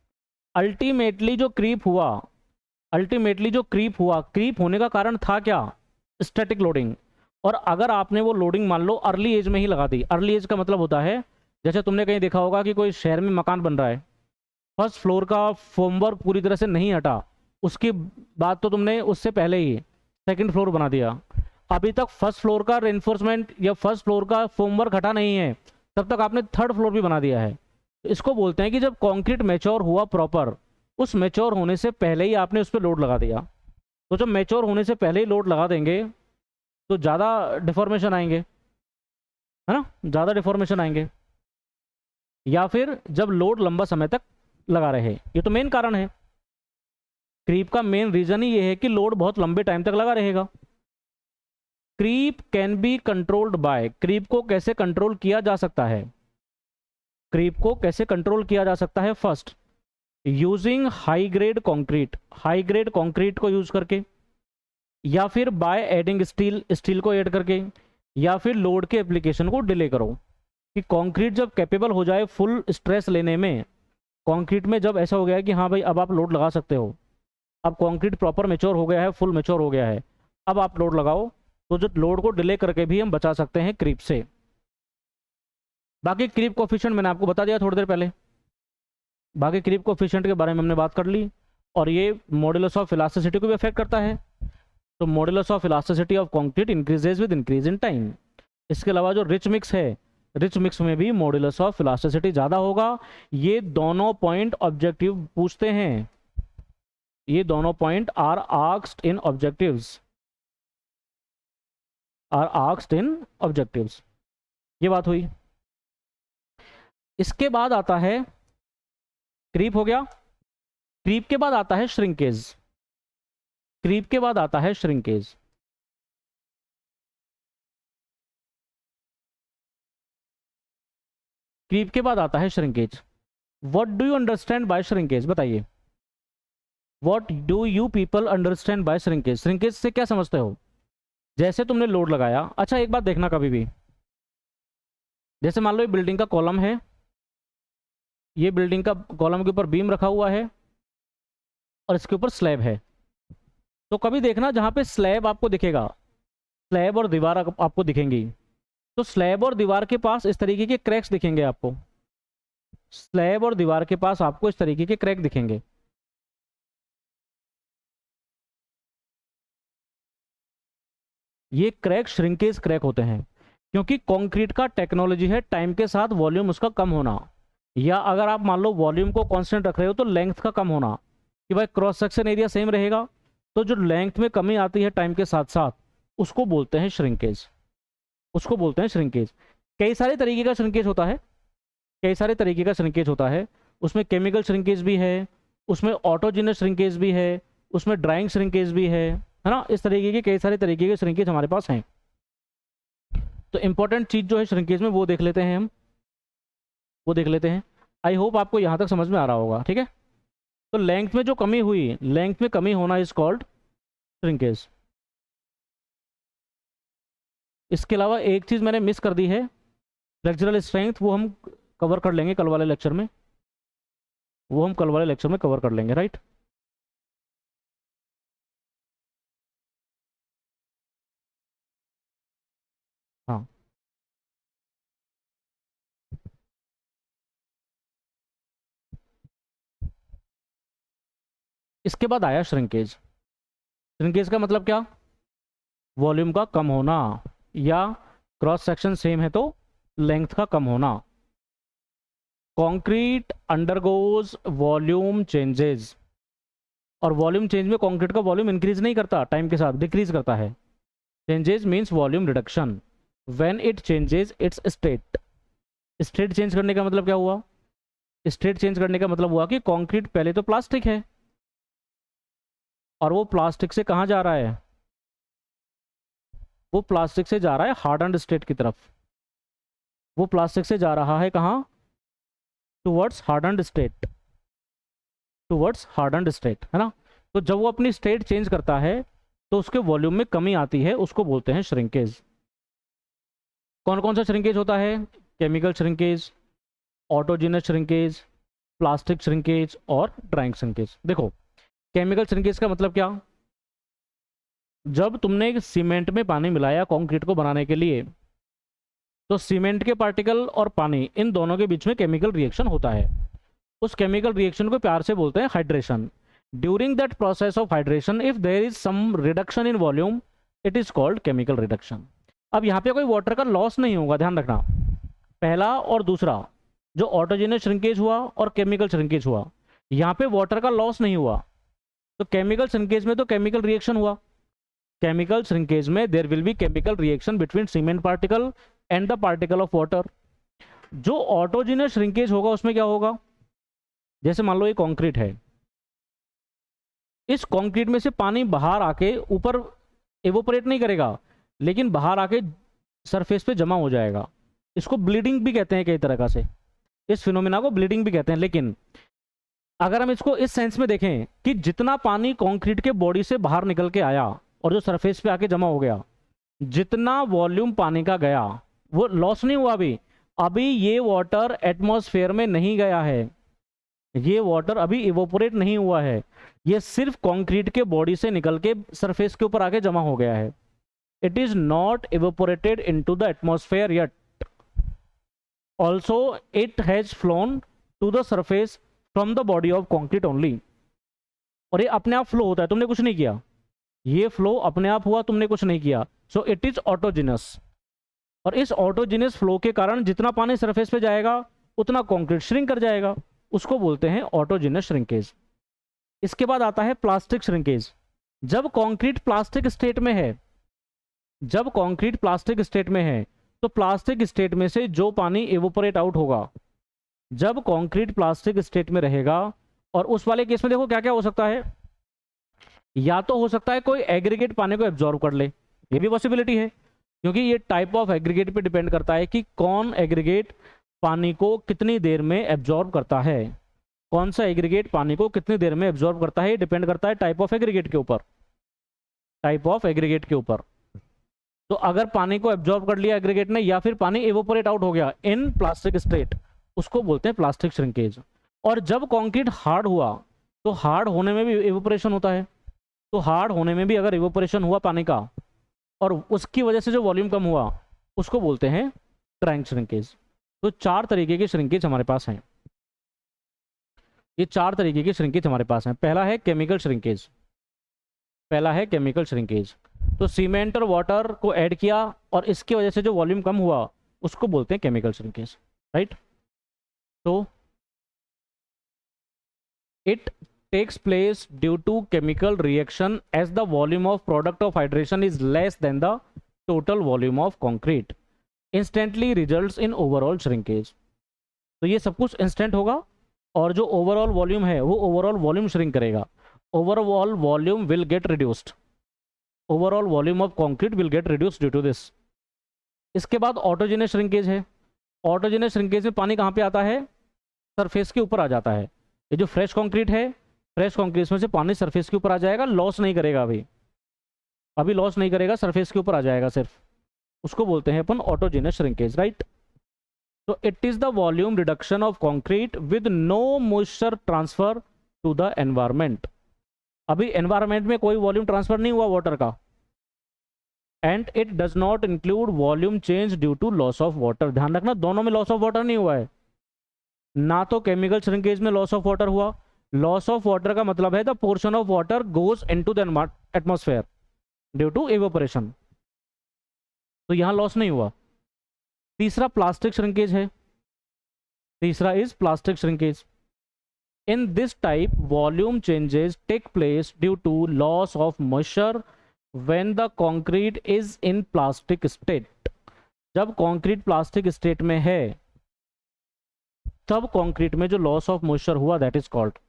Ultimately जो क्रीप हुआ, अल्टीमेटली जो क्रीप हुआ, क्रीप होने का कारण था क्या? Static loading. और अगर आपने वो लोडिंग मान लो अर्ली एज में ही लगा दी, अर्ली एज का मतलब होता है जैसे तुमने कहीं देखा होगा कि कोई शहर में मकान बन रहा है, फर्स्ट फ्लोर का फॉर्मवर्क पूरी तरह से नहीं हटा, उसकी बात तो तुमने उससे पहले ही सेकंड फ्लोर बना दिया, अभी तक फर्स्ट फ्लोर का रेनफोर्समेंट या फर्स्ट फ्लोर का फॉर्मवर्क हटा नहीं है, तब तक आपने थर्ड फ्लोर भी बना दिया है। तो इसको बोलते हैं कि जब कंक्रीट मैच्योर हुआ प्रॉपर, उस मैच्योर होने से पहले ही आपने उस पर लोड लगा दिया। तो जब मैच्योर होने से पहले ही लोड लगा देंगे तो ज़्यादा डिफॉर्मेशन आएंगे, है ना, ज़्यादा डिफॉर्मेशन आएंगे। या फिर जब लोड लंबा समय तक लगा रहे, ये तो मेन कारण है। क्रीप का मेन रीजन ही ये है कि लोड बहुत लंबे टाइम तक लगा रहेगा। Creep can be controlled by, creep को कैसे कंट्रोल किया जा सकता है? क्रीप को कैसे कंट्रोल किया जा सकता है? First, using high grade concrete, high grade concrete को यूज करके, या फिर बाय एडिंग स्टील, स्टील को ऐड करके, या फिर लोड के एप्लीकेशन को डिले करो। कि कंक्रीट जब कैपेबल हो जाए फुल स्ट्रेस लेने में, कंक्रीट में जब ऐसा हो गया है कि हाँ भाई अब आप लोड लगा सकते हो, अब कंक्रीट प्रॉपर मेच्योर हो गया है, फुल मेच्योर हो गया है, अब आप लोड लगाओ, तो जो लोड को डिले करके भी हम बचा सकते हैं क्रीप से। बाकी क्रीप कोफिशिएंट मैंने आपको बता दिया थोड़ी देर पहले, बाकी क्रीप कोफिशिएंट के बारे में हमने बात कर ली। और ये मॉडुलस ऑफ इलास्टिसिटी को भी अफेक्ट करता है। तो modulus of elasticity of concrete increases with increase in time. इसके अलावा जो रिच मिक्स है, रिच मिक्स में भी मॉडुलस ऑफ इलास्टिसिटी ज़्यादा होगा। ये दोनों पॉइंट ऑब्जेक्टिव पूछते हैं, ये दोनों point are asked in objectives, are asked in objectives. ये बात हुई। इसके बाद आता है क्रीप, हो गया। क्रीप के बाद आता है श्रिंकेज, क्रीप के बाद आता है श्रिंकेज। क्रीप के बाद आता है shrinkage. What do you understand by shrinkage, बताइए। What do you people understand by shrinkage, shrinkage से क्या समझते हो? जैसे तुमने लोड लगाया, अच्छा एक बात देखना कभी भी, जैसे मान लो ये बिल्डिंग का कॉलम है, ये बिल्डिंग का कॉलम के ऊपर बीम रखा हुआ है और इसके ऊपर स्लैब है। तो कभी देखना जहाँ पे स्लैब आपको दिखेगा, स्लैब और दीवार आपको दिखेंगी, तो स्लैब और दीवार के पास इस तरीके के क्रैक्स दिखेंगे आपको, स्लैब और दीवार के पास आपको इस तरीके के क्रैक दिखेंगे। ये क्रैक श्रिंकेज क्रैक होते हैं, क्योंकि कंक्रीट का टेक्नोलॉजी है टाइम के साथ वॉल्यूम उसका कम होना, या अगर आप मान लो वॉल्यूम को कांस्टेंट रख रहे हो तो लेंथ का कम होना, कि भाई क्रॉस सेक्शन एरिया सेम रहेगा, तो जो लेंथ में कमी आती है टाइम के साथ साथ, उसको बोलते हैं श्रिंकेज, उसको बोलते हैं श्रिंकेज। कई सारे तरीके का श्रिंकेज होता है, कई सारे तरीके का श्रिंकेज होता है, उसमें केमिकल श्रिंकेज भी है, उसमें ऑटोजिनस श्रिंकेज भी है, उसमें ड्राइंग श्रिंकेज भी है ना। इस तरीके के कई सारे तरीके के श्रिंकेज हमारे पास हैं। तो इंपॉर्टेंट चीज़ जो है श्रिंकेज में वो देख लेते हैं हम, वो देख लेते हैं। आई होप आपको यहाँ तक समझ में आ रहा होगा, ठीक है। तो लेंथ में जो कमी हुई, लेंथ में कमी होना इज कॉल्ड श्रिंकेज। इसके अलावा एक चीज़ मैंने मिस कर दी है, फ्लेक्सुरल स्ट्रेंथ, वो हम कवर कर लेंगे कल वाले लेक्चर में, वो हम कल वाले लेक्चर में कवर कर लेंगे, राइट। हाँ, इसके बाद आया श्रिंकेज। श्रिंकेज का मतलब क्या? वॉल्यूम का कम होना, या क्रॉस सेक्शन सेम है तो लेंथ का कम होना। कंक्रीट अंडरगोज वॉल्यूम चेंजेस, और वॉल्यूम चेंज में कंक्रीट का वॉल्यूम इंक्रीज नहीं करता, टाइम के साथ डिक्रीज करता है। Changes means volume reduction when it changes it's state. State change करने का मतलब क्या हुआ? स्टेट चेंज करने का मतलब हुआ कि कंक्रीट पहले तो प्लास्टिक है, और वो प्लास्टिक से कहाँ जा रहा है? वो प्लास्टिक से जा रहा है हार्डन्ड स्टेट की तरफ। वो प्लास्टिक से जा रहा है कहाँ? Towards hardened state, towards hardened state, है ना। तो जब वो अपनी स्टेट चेंज करता है तो उसके वॉल्यूम में कमी आती है, उसको बोलते हैं श्रिंकेज। कौन कौन सा श्रिंकेज होता है? Chemical shrinkage, autogenous shrinkage, plastic shrinkage और ड्राइंग श्रिंकेज। देखो, केमिकल श्रिंकेज का मतलब क्या? जब तुमने सीमेंट में पानी मिलाया कंक्रीट को बनाने के लिए, तो सीमेंट के पार्टिकल और पानी, इन दोनों के बीच में केमिकल रिएक्शन होता है। उस केमिकल रिएक्शन को प्यार से बोलते हैं hydration. During that process of hydration if there is some reduction in volume, it is called chemical reduction. अब यहाँ पे कोई वाटर का लॉस नहीं होगा, ध्यान रखना। पहला और दूसरा, जो ऑटोजेनस श्रिंकेज हुआ और केमिकल श्रिंकेज हुआ, यहाँ पे वाटर का लॉस नहीं हुआ। तो केमिकल श्रिंकेज में तो केमिकल रिएक्शन हुआ, केमिकल श्रिंकेज में there will be chemical reaction between cement particle and the particle of water. जो ऑटोजेनस श्रिंकेज होगा उसमें क्या होगा? जैसे मान लो ये कंक्रीट है, इस कंक्रीट में से पानी बाहर आके ऊपर एवोपरेट नहीं करेगा, लेकिन बाहर आके सरफेस पे जमा हो जाएगा। इसको ब्लीडिंग भी कहते हैं कई तरह का से, इस फिनोमिना को ब्लीडिंग भी कहते हैं। लेकिन अगर हम इसको इस सेंस में देखें कि जितना पानी कंक्रीट के बॉडी से बाहर निकल के आया और जो सरफेस पे आके जमा हो गया, जितना वॉल्यूम पानी का गया वो लॉस नहीं हुआ। अभी ये वाटर एटमॉस्फेयर में नहीं गया है, ये वाटर अभी इवोपोरेट नहीं हुआ है, ये सिर्फ कंक्रीट के बॉडी से निकल के सरफेस के ऊपर आके जमा हो गया है। It is not evaporated into the atmosphere yet, also it has flown to the surface from the body of concrete only. और ये अपने आप फ्लो होता है, तुमने कुछ नहीं किया, ये फ्लो अपने आप हुआ, तुमने कुछ नहीं किया। So it is autogenous. और इस ऑटोजिनस फ्लो के कारण जितना पानी सरफेस पे जाएगा उतना कंक्रीट श्रिंक कर जाएगा, उसको बोलते हैं ऑटोजिनस श्रिंकेज। इसके बाद आता है प्लास्टिक श्रिंकेज। जब कंक्रीट प्लास्टिक स्टेट में है, जब कंक्रीट प्लास्टिक स्टेट में है, तो प्लास्टिक स्टेट में से जो पानी एवोपरेट आउट होगा, जब कंक्रीट प्लास्टिक स्टेट में रहेगा, और उस वाले केस में देखो क्या क्या हो सकता है। या तो हो सकता है कोई एग्रीगेट पानी को एब्जॉर्व कर ले, ये भी पॉसिबिलिटी है, क्योंकि ये टाइप ऑफ एग्रीगेट पे डिपेंड करता है कि कौन एग्रीगेट पानी को कितनी देर में एब्जॉर्ब करता है? कौन सा एग्रीगेट पानी को कितनी देर में एब्जॉर्ब करता है? डिपेंड करता है टाइप ऑफ एग्रीगेट के ऊपर, टाइप ऑफ एग्रीगेट के ऊपर। तो अगर पानी को एब्जॉर्ब कर लिया एग्रीगेट ने, या फिर पानी एवोपोरेट आउट हो गया इन प्लास्टिक स्टेट, उसको बोलते हैं प्लास्टिक श्रिंकेज। और जब कंक्रीट हार्ड हुआ, तो हार्ड होने में भी एवोपोरेशन होता है, तो हार्ड होने में भी अगर एवोपोरेशन हुआ पानी का और उसकी वजह से जो वॉल्यूम कम हुआ, उसको बोलते हैं ट्रैंक श्रिंकेज। तो 4 तरीके की श्रिंकेज हमारे पास हैं। ये 4 तरीके की श्रिंकेज हमारे पास हैं। पहला है केमिकल श्रिंकेज, पहला है केमिकल श्रिंकेज। तो सीमेंट और वाटर को ऐड किया और इसकी वजह से जो वॉल्यूम कम हुआ, उसको बोलते हैं केमिकल श्रिंकेज, राइट। तो it takes place due to chemical reaction as the volume of product of hydration is less than the total volume of concrete, instantly results in overall shrinkage। तो ये सब कुछ इंस्टेंट होगा और जो ओवरऑल वॉल्यूम है वो ओवरऑल वॉल्यूम श्रिंक करेगा। Overall volume will get reduced, overall volume of concrete will get reduced due to this. इसके बाद ऑटोजेनस श्रिंकेज है। ऑटोजेनस श्रिंकेज में पानी कहाँ पे आता है? सरफेस के ऊपर आ जाता है। ये जो फ्रेश कंक्रीट है, फ्रेश कंक्रीट में से पानी सरफेस के ऊपर आ जाएगा, लॉस नहीं करेगा, अभी लॉस नहीं करेगा, सरफेस के ऊपर आ जाएगा सिर्फ, उसको बोलते हैं अपन ऑटोजेनस श्रिंकेज, राइट। तो it is the volume reduction of concrete with no moisture transfer to the environment. अभी एनवायरमेंट में कोई वॉल्यूम ट्रांसफर नहीं हुआ वाटर का, and it does not include volume change due to loss of water. ध्यान रखना, दोनों में लॉस ऑफ वाटर नहीं हुआ है, ना तो केमिकल श्रिंकेज में लॉस ऑफ वाटर हुआ। लॉस ऑफ वाटर का मतलब है the portion of water goes into the atmosphere due to evaporation, तो यहां लॉस नहीं हुआ। तीसरा प्लास्टिक श्रिंकेज है, तीसरा is plastic shrinkage. In this type volume changes take place due to loss of moisture when the concrete is in plastic state. जब कंक्रीट प्लास्टिक स्टेट में है, तब कंक्रीट में जो लॉस ऑफ मॉइस्चर हुआ, that is called.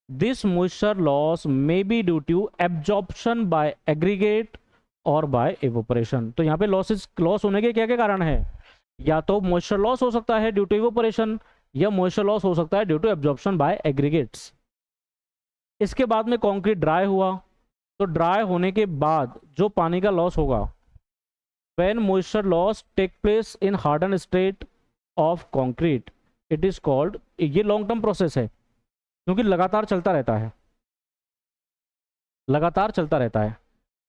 This moisture loss may be due to absorption by aggregate और बाय इवेपोरेशन। तो यहाँ पे लॉस होने के क्या क्या कारण है? या तो मॉइस्चर लॉस हो सकता है ड्यू टू इवेपोरेशन, या मॉइस्चर लॉस हो सकता है due to absorption by aggregates. इसके बाद में कंक्रीट ड्राई हुआ, तो ड्राई होने के बाद जो पानी का लॉस होगा, when moisture loss take place in harden state of concrete, it is called. ये लॉन्ग टर्म प्रोसेस है, क्योंकि लगातार चलता रहता है, लगातार चलता रहता है।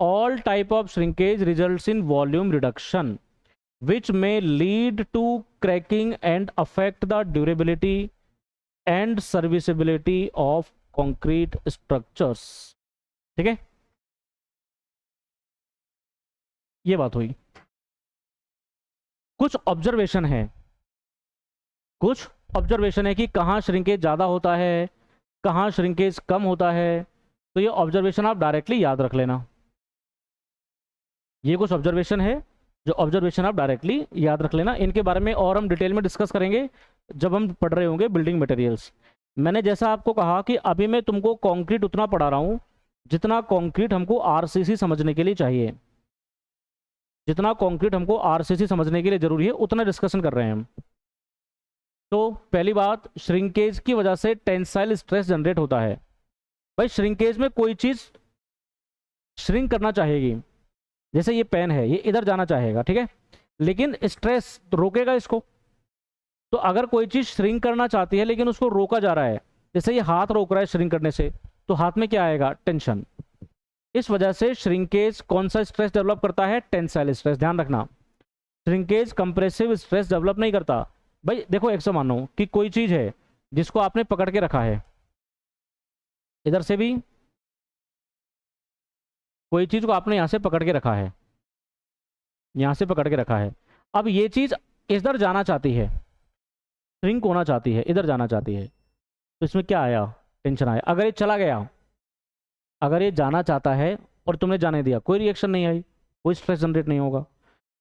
All type of shrinkage results in volume reduction which may lead to cracking and affect the durability and serviceability of concrete structures. ठीक है, ये बात हुई। कुछ ऑब्जर्वेशन है, कुछ ऑब्जर्वेशन है कि कहाँ श्रिंकेज ज़्यादा होता है, कहाँ श्रिंकेज कम होता है। तो ये ऑब्जर्वेशन आप डायरेक्टली याद रख लेना। ये कुछ ऑब्जर्वेशन है जो ऑब्जर्वेशन आप डायरेक्टली याद रख लेना। इनके बारे में और हम डिटेल में डिस्कस करेंगे जब हम पढ़ रहे होंगे बिल्डिंग मटेरियल्स। मैंने जैसा आपको कहा कि अभी मैं तुमको कंक्रीट उतना पढ़ा रहा हूँ जितना कंक्रीट हमको आरसीसी समझने के लिए चाहिए, जितना कंक्रीट हमको आरसीसी समझने के लिए जरूरी है उतना डिस्कशन कर रहे हैं हम। तो पहली बात, श्रिंकेज की वजह से टेंसाइल स्ट्रेस जनरेट होता है। भाई श्रिंकेज में कोई चीज़ श्रिंक करना चाहेगी, जैसे ये पेन है, ये इधर जाना चाहेगा, ठीक है, लेकिन स्ट्रेस रोकेगा इसको। तो अगर कोई चीज़ श्रिंक करना चाहती है लेकिन उसको रोका जा रहा है, जैसे ये हाथ रोक रहा है श्रिंक करने से, तो हाथ में क्या आएगा? टेंशन। इस वजह से श्रिंकेज कौन सा स्ट्रेस डेवलप करता है? Tensile stress. ध्यान रखना, श्रिंकेज कंप्रेसिव स्ट्रेस डेवलप नहीं करता। भाई देखो, एक सौ मानो कि कोई चीज़ है जिसको आपने पकड़ के रखा है, इधर से भी कोई चीज़ को आपने यहाँ से पकड़ के रखा है, यहाँ से पकड़ के रखा है। अब ये चीज़ इधर जाना चाहती है, श्रिंक होना चाहती है, इधर जाना चाहती है, तो इसमें क्या आया? टेंशन आया। अगर ये चला गया, अगर ये जाना चाहता है और तुमने जाने दिया, कोई रिएक्शन नहीं आई, कोई स्ट्रेस जनरेट नहीं होगा।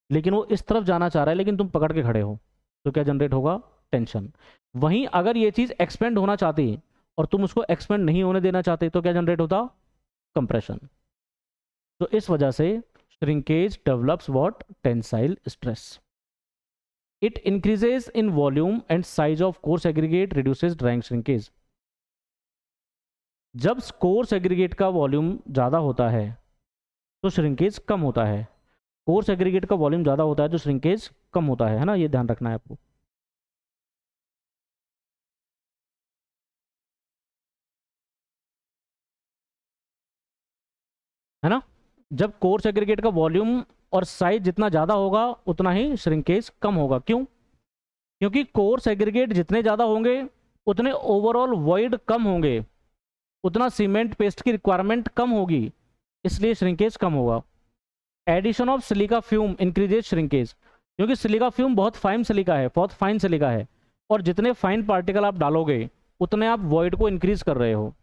लेकिन वो इस तरफ जाना चाह रहा है लेकिन तुम पकड़ के खड़े हो, तो क्या जनरेट होगा? टेंशन। वहीं अगर ये चीज़ एक्सपेंड होना चाहती और तुम उसको एक्सपेंड नहीं होने देना चाहते, तो क्या जनरेट होता? कंप्रेशन। तो इस वजह से shrinkage develops what? Tensile stress. It increases in volume and size of coarse aggregate reduces drawing shrinkage. जब कोर्स एग्रीगेट का वॉल्यूम ज़्यादा होता है तो श्रिंकेज कम होता है, कोर्स एग्रीगेट का वॉल्यूम ज़्यादा होता है तो श्रिंकेज कम होता है ना, ये ध्यान रखना है आपको। है ना, जब कोर्स एग्रीगेट का वॉल्यूम और साइज जितना ज़्यादा होगा उतना ही श्रिंकेज कम होगा। क्यों? क्योंकि कोर्स एग्रीगेट जितने ज़्यादा होंगे उतने ओवरऑल वॉइड कम होंगे, उतना सीमेंट पेस्ट की रिक्वायरमेंट कम होगी, इसलिए श्रिंकेज कम होगा। Addition of silica fume increases shrinkage, क्योंकि सिलिका फ्यूम बहुत फाइन सिलिका है, बहुत फाइन सिलिका है, और जितने फाइन पार्टिकल आप डालोगे उतने आप वॉइड को इंक्रीज कर रहे हो।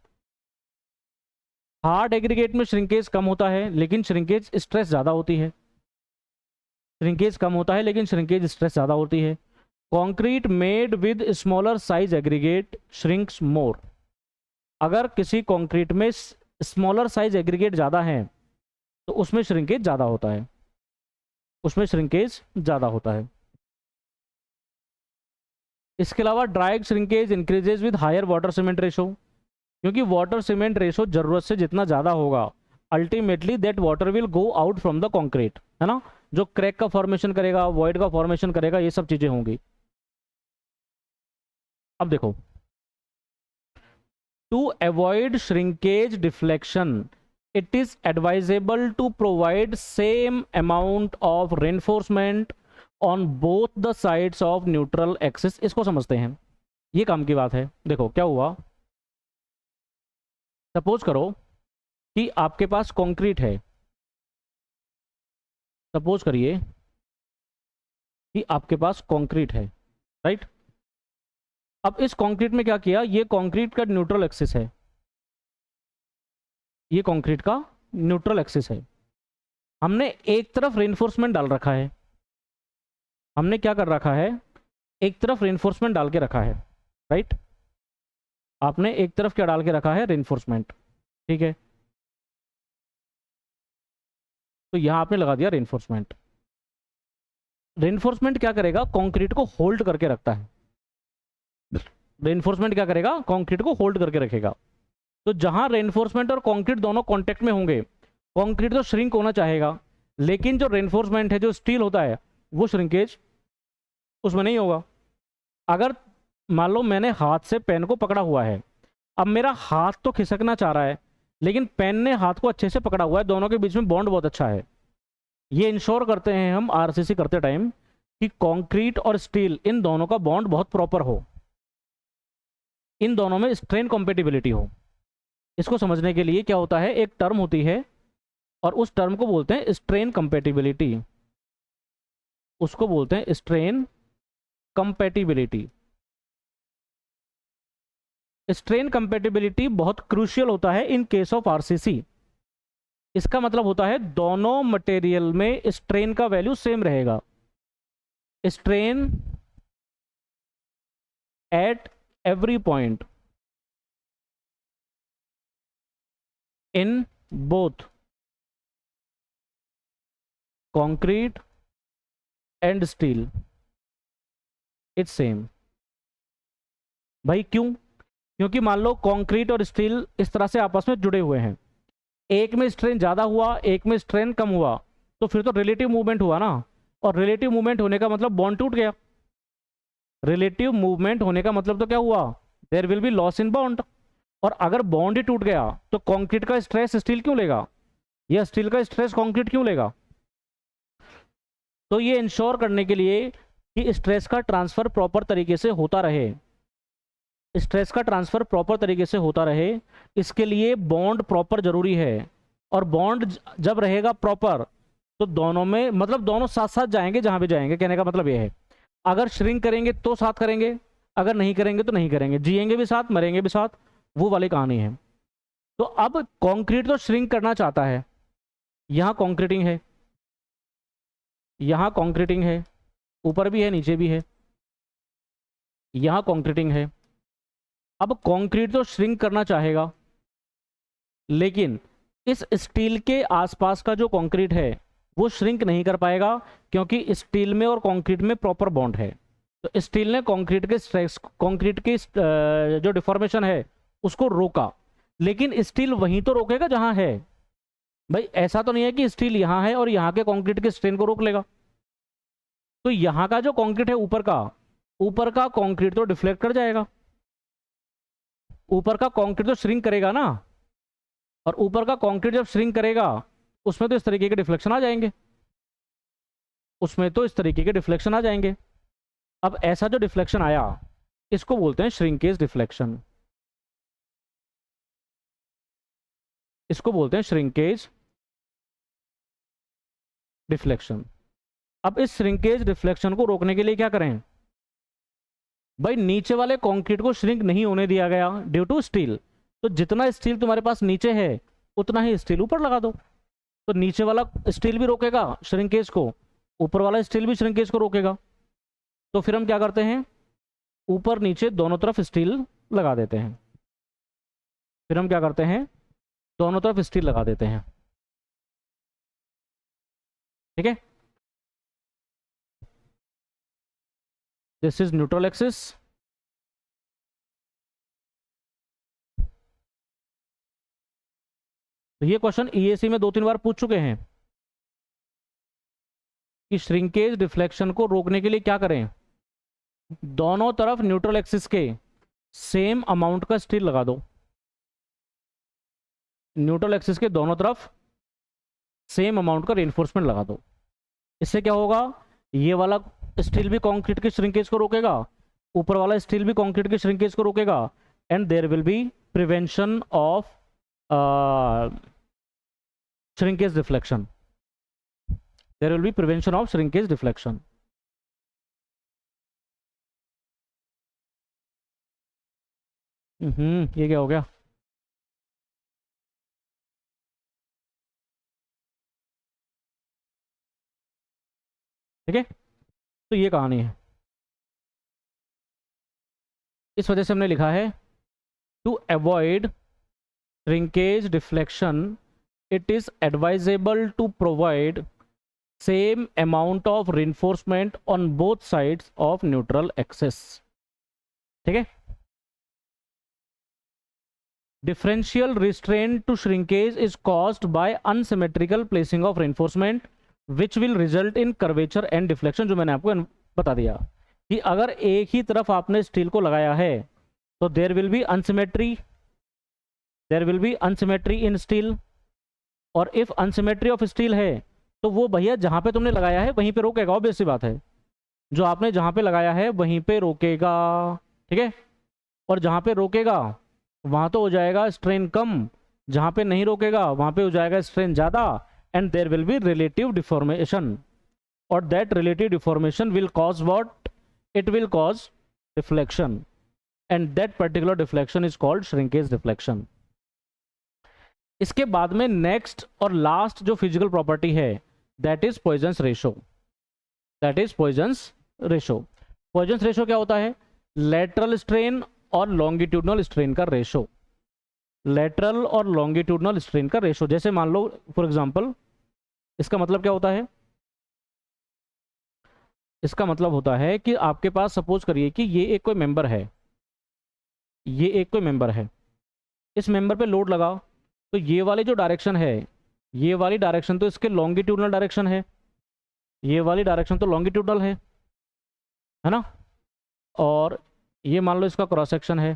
हार्ड एग्रीगेट में श्रिंकेज कम होता है लेकिन श्रिंकेज स्ट्रेस ज़्यादा होती है, श्रिंकेज कम होता है लेकिन श्रिंकेज स्ट्रेस ज़्यादा होती है। Concrete made with smaller size aggregate shrinks more, अगर किसी कंक्रीट में स्मॉलर साइज एग्रीगेट ज़्यादा है तो उसमें श्रिंकेज ज़्यादा होता है, उसमें श्रिंकेज ज़्यादा होता है। इसके अलावा dry shrinkage increases with higher water cement ratio, क्योंकि वाटर सीमेंट रेशो ज़रूरत से जितना ज़्यादा होगा ultimately that water will go out from the concrete, है ना, जो क्रैक का फॉर्मेशन करेगा, वॉइड का फॉर्मेशन करेगा, ये सब चीज़ें होंगी। अब देखो, to avoid shrinkage deflection it is advisable to provide same amount of reinforcement on both the sides of neutral axis। इसको समझते हैं, ये काम की बात है। देखो क्या हुआ, सपोज करो कि आपके पास कंक्रीट है, सपोज करिए कि आपके पास कंक्रीट है, राइट। अब इस कंक्रीट में क्या किया, ये कंक्रीट का न्यूट्रल एक्सिस है, ये कंक्रीट का न्यूट्रल एक्सिस है। हमने एक तरफ रेनफोर्समेंट डाल रखा है, हमने क्या कर रखा है, एक तरफ रेनफोर्समेंट डाल के रखा है, राइट। आपने एक तरफ क्या डाल के रखा है, रेनफोर्समेंट, ठीक है। तो यहां आपने लगा दिया रेनफोर्समेंट। रेनफोर्समेंट क्या करेगा, कंक्रीट को होल्ड करके रखता है। रेनफोर्समेंट क्या करेगा, कंक्रीट को होल्ड करके रखेगा। तो जहां रेनफोर्समेंट और कंक्रीट दोनों कांटेक्ट में होंगे, कंक्रीट तो श्रिंक होना चाहेगा, लेकिन जो रेनफोर्समेंट है, जो स्टील होता है, वो श्रिंकेज उसमें नहीं होगा। अगर मान लो मैंने हाथ से पेन को पकड़ा हुआ है, अब मेरा हाथ तो खिसकना चाह रहा है लेकिन पेन ने हाथ को अच्छे से पकड़ा हुआ है, दोनों के बीच में बॉन्ड बहुत अच्छा है। ये इंश्योर करते हैं हम आरसीसी करते टाइम कि कंक्रीट और स्टील इन दोनों का बॉन्ड बहुत प्रॉपर हो, इन दोनों में स्ट्रेन कॉम्पेटिबिलिटी हो। इसको समझने के लिए क्या होता है, एक टर्म होती है और उस टर्म को बोलते हैं स्ट्रेन कंपेटिबिलिटी, उसको बोलते हैं स्ट्रेन कंपेटिबिलिटी। स्ट्रेन कंपेटिबिलिटी बहुत क्रूशियल होता है इन केस ऑफ आरसीसी। इसका मतलब होता है दोनों मटेरियल में स्ट्रेन का वैल्यू सेम रहेगा, strain at every point in both concrete and steel it's same. भाई क्यों? क्योंकि मान लो कंक्रीट और स्टील इस तरह से आपस में जुड़े हुए हैं, एक में स्ट्रेन ज़्यादा हुआ, एक में स्ट्रेन कम हुआ, तो फिर तो रिलेटिव मूवमेंट हुआ ना, और रिलेटिव मूवमेंट होने का मतलब बॉन्ड टूट गया। रिलेटिव मूवमेंट होने का मतलब तो क्या हुआ, there will be loss in bond. और अगर बॉन्ड ही टूट गया तो कंक्रीट का स्ट्रेस स्टील क्यों लेगा, या स्टील का स्ट्रेस कंक्रीट क्यों लेगा? तो ये इंश्योर करने के लिए कि स्ट्रेस का ट्रांसफर प्रॉपर तरीके से होता रहे, स्ट्रेस का ट्रांसफर प्रॉपर तरीके से होता रहे, इसके लिए बॉन्ड प्रॉपर जरूरी है। और बॉन्ड जब रहेगा प्रॉपर तो दोनों में, मतलब दोनों साथ साथ जाएंगे जहां भी जाएंगे। कहने का मतलब यह है, अगर श्रिंक करेंगे तो साथ करेंगे, अगर नहीं करेंगे तो नहीं करेंगे, जिएंगे भी साथ, मरेंगे भी साथ, वो वाली कहानी है। तो अब कंक्रीट तो श्रिंक करना चाहता है, यहां कंक्रीटिंग है, यहां कंक्रीटिंग है, ऊपर भी है नीचे भी है, यहां कंक्रीटिंग है। अब कंक्रीट तो श्रिंक करना चाहेगा, लेकिन इस स्टील के आसपास का जो कंक्रीट है वो श्रिंक नहीं कर पाएगा, क्योंकि स्टील में और कंक्रीट में प्रॉपर बॉन्ड है। तो स्टील ने कंक्रीट की जो डिफॉर्मेशन है उसको रोका, लेकिन स्टील वहीं तो रोकेगा जहां है। भाई ऐसा तो नहीं है कि स्टील यहाँ है और यहाँ के कंक्रीट के स्ट्रेन को रोक लेगा। तो यहाँ का जो कंक्रीट है ऊपर का कंक्रीट तो डिफ्लेक्ट कर जाएगा, ऊपर का कंक्रीट तो श्रिंक करेगा ना, और ऊपर का कंक्रीट जब श्रिंक करेगा उसमें तो इस तरीके के डिफ्लेक्शन आ जाएंगे, उसमें तो इस तरीके के डिफ्लेक्शन आ जाएंगे। अब ऐसा जो डिफ्लेक्शन आया इसको बोलते हैं श्रिंकेज डिफ्लेक्शन, इसको बोलते हैं श्रिंकेज डिफ्लेक्शन। अब इस श्रिंकेज डिफ्लेक्शन को रोकने के लिए क्या करें? भाई नीचे वाले कंक्रीट को श्रिंक नहीं होने दिया गया ड्यू टू स्टील, तो जितना स्टील तुम्हारे पास नीचे है उतना ही स्टील ऊपर लगा दो, तो नीचे वाला स्टील भी रोकेगा श्रिंकेज को, ऊपर वाला स्टील भी श्रिंकेज को रोकेगा। तो फिर हम क्या करते हैं, ऊपर नीचे दोनों तरफ स्टील लगा देते हैं, फिर हम क्या करते हैं, दोनों तरफ स्टील लगा देते हैं। ठीक है, दिस इज न्यूट्रल एक्सिस, तो ये क्वेश्चन ईएसी में 2-3 बार पूछ चुके हैं कि श्रिंकेज डिफ्लेक्शन को रोकने के लिए क्या करें, दोनों तरफ न्यूट्रल एक्सिस के सेम अमाउंट का स्टील लगा दो, न्यूट्रल एक्सिस के दोनों तरफ सेम अमाउंट का रेनफोर्समेंट लगा दो। इससे क्या होगा, ये वाला स्टील भी कंक्रीट के श्रिंकेज को रोकेगा, ऊपर वाला स्टील भी कंक्रीट के श्रिंकेज को रोकेगा, and there will be prevention of shrinkage deflection, there will be prevention of shrinkage deflection. ये क्या हो गया, ठीक है, तो ये कहानी है। इस वजह से हमने लिखा है to avoid shrinkage deflection it is advisable to provide same amount of reinforcement on both sides of neutral axis. ठीक है, differential restrain to shrinkage is caused by unsymmetrical placing of reinforcement which will result in curvature and deflection, जो मैंने आपको बता दिया कि अगर एक ही तरफ आपने स्टील को लगाया है तो there will be unsymmetry, there will be unsymmetry in steel, और इफ अनसिमेट्री ऑफ स्टील है तो वो भैया जहां पे तुमने लगाया है वहीं पे रोकेगा, ऑब्वियस सी बात है, जो आपने जहां पे लगाया है वहीं पे रोकेगा। ठीक है, और जहां पे रोकेगा वहां तो हो जाएगा स्ट्रेन कम, जहां पे नहीं रोकेगा वहां पे हो जाएगा स्ट्रेन ज्यादा, and there will be relative deformation, or that relative deformation will cause what, it will cause deflection, and that particular deflection is called shrinkage deflection। इसके बाद में नेक्स्ट और लास्ट जो फिजिकल प्रॉपर्टी है that is Poisson's ratio, that is Poisson's ratio. Poisson's ratio क्या होता है, लेटरल स्ट्रेन और लॉन्गिट्यूडनल स्ट्रेन का रेशो, लेटरल और लॉन्गिट्यूडनल स्ट्रेन का रेशो। जैसे मान लो फॉर एग्जांपल, इसका मतलब क्या होता है, इसका मतलब होता है कि आपके पास सपोज करिए कि ये एक कोई मेंबर है, ये एक कोई मेंबर है, इस मेंबर पे लोड लगा तो ये वाली जो डायरेक्शन है, ये वाली डायरेक्शन तो इसके लॉन्गिट्यूडनल डायरेक्शन है, ये वाली डायरेक्शन तो लॉन्गिट्यूडनल है ना, और ये मान लो इसका क्रॉस सेक्शन है,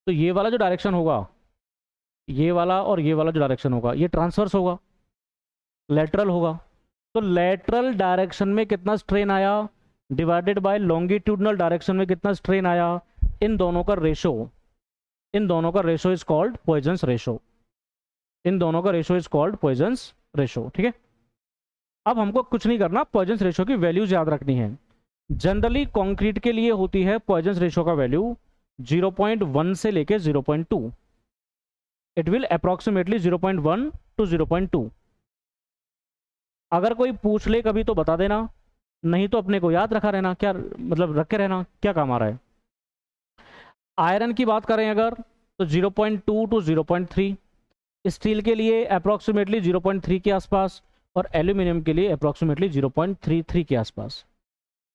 तो ये वाला जो डायरेक्शन होगा, ये वाला और ये वाला जो डायरेक्शन होगा ये ट्रांसवर्स होगा, लेटरल होगा। तो लेटरल डायरेक्शन में कितना स्ट्रेन आया डिवाइडेड बाय लॉन्गिट्यूडनल डायरेक्शन में कितना स्ट्रेन आया, इन दोनों का रेशो, इन दोनों का ratio is called Poisson's ratio, इन दोनों का ratio is called Poisson's ratio. ठीक है, अब हमको कुछ नहीं करना, पॉइजन्स रेशो की वैल्यूज याद रखनी है। जनरली कंक्रीट के लिए होती है पॉइजन्स रेशो का वैल्यू 0.1 से लेके 0.2, इट विल अप्रोक्सीमेटली 0.1 to 0.2। अगर कोई पूछ ले कभी तो बता देना, नहीं तो अपने को याद रखा रहना, क्या मतलब रखे रहना, क्या काम आ रहा है। आयरन की बात करें अगर तो 0.2 to 0.3, स्टील के लिए अप्रॉक्सीमेटली 0.3 के आसपास, और एल्यूमिनियम के लिए अप्रॉक्सीमेटली 0.33 के आसपास।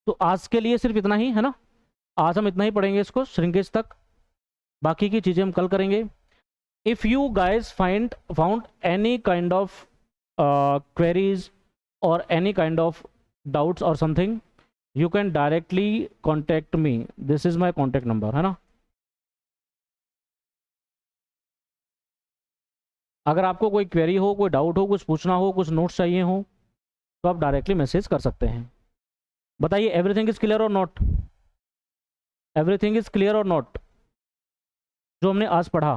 तो आज के लिए सिर्फ इतना ही है ना, आज हम इतना ही पढ़ेंगे इसको श्रिंकेज तक, बाकी की चीज़ें हम कल करेंगे। If you guys found any kind of queries or any kind of doubts or something, you can directly contact me. This is my contact number, है ना। अगर आपको कोई क्वेरी हो, कोई डाउट हो, कुछ पूछना हो, कुछ नोट्स चाहिए हो, तो आप डायरेक्टली मैसेज कर सकते हैं। बताइए, एवरीथिंग इज क्लियर और नॉट? एवरीथिंग इज क्लियर और नॉट? जो हमने आज पढ़ा,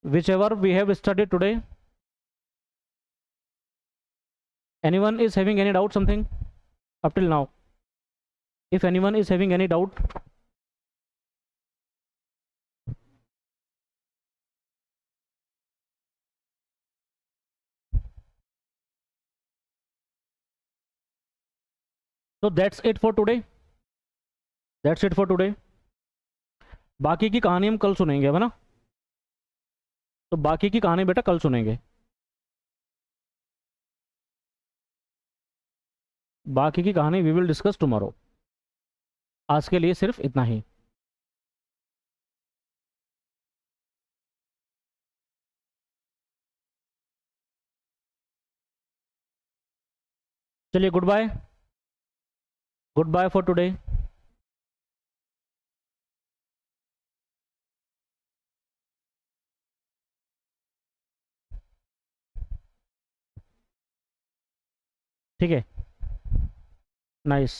whichever we have study today, anyone is having any doubt something up till now? If anyone is having any doubt, so that's it for today. That's it for today. बाकी की कहानी हम कल सुनेंगे, है ना। तो बाकी की कहानी बेटा कल सुनेंगे, बाकी की कहानी वी विल डिस्कस टुमारो। आज के लिए सिर्फ इतना ही। चलिए, goodbye, goodbye for today. ठीक है, नाइस।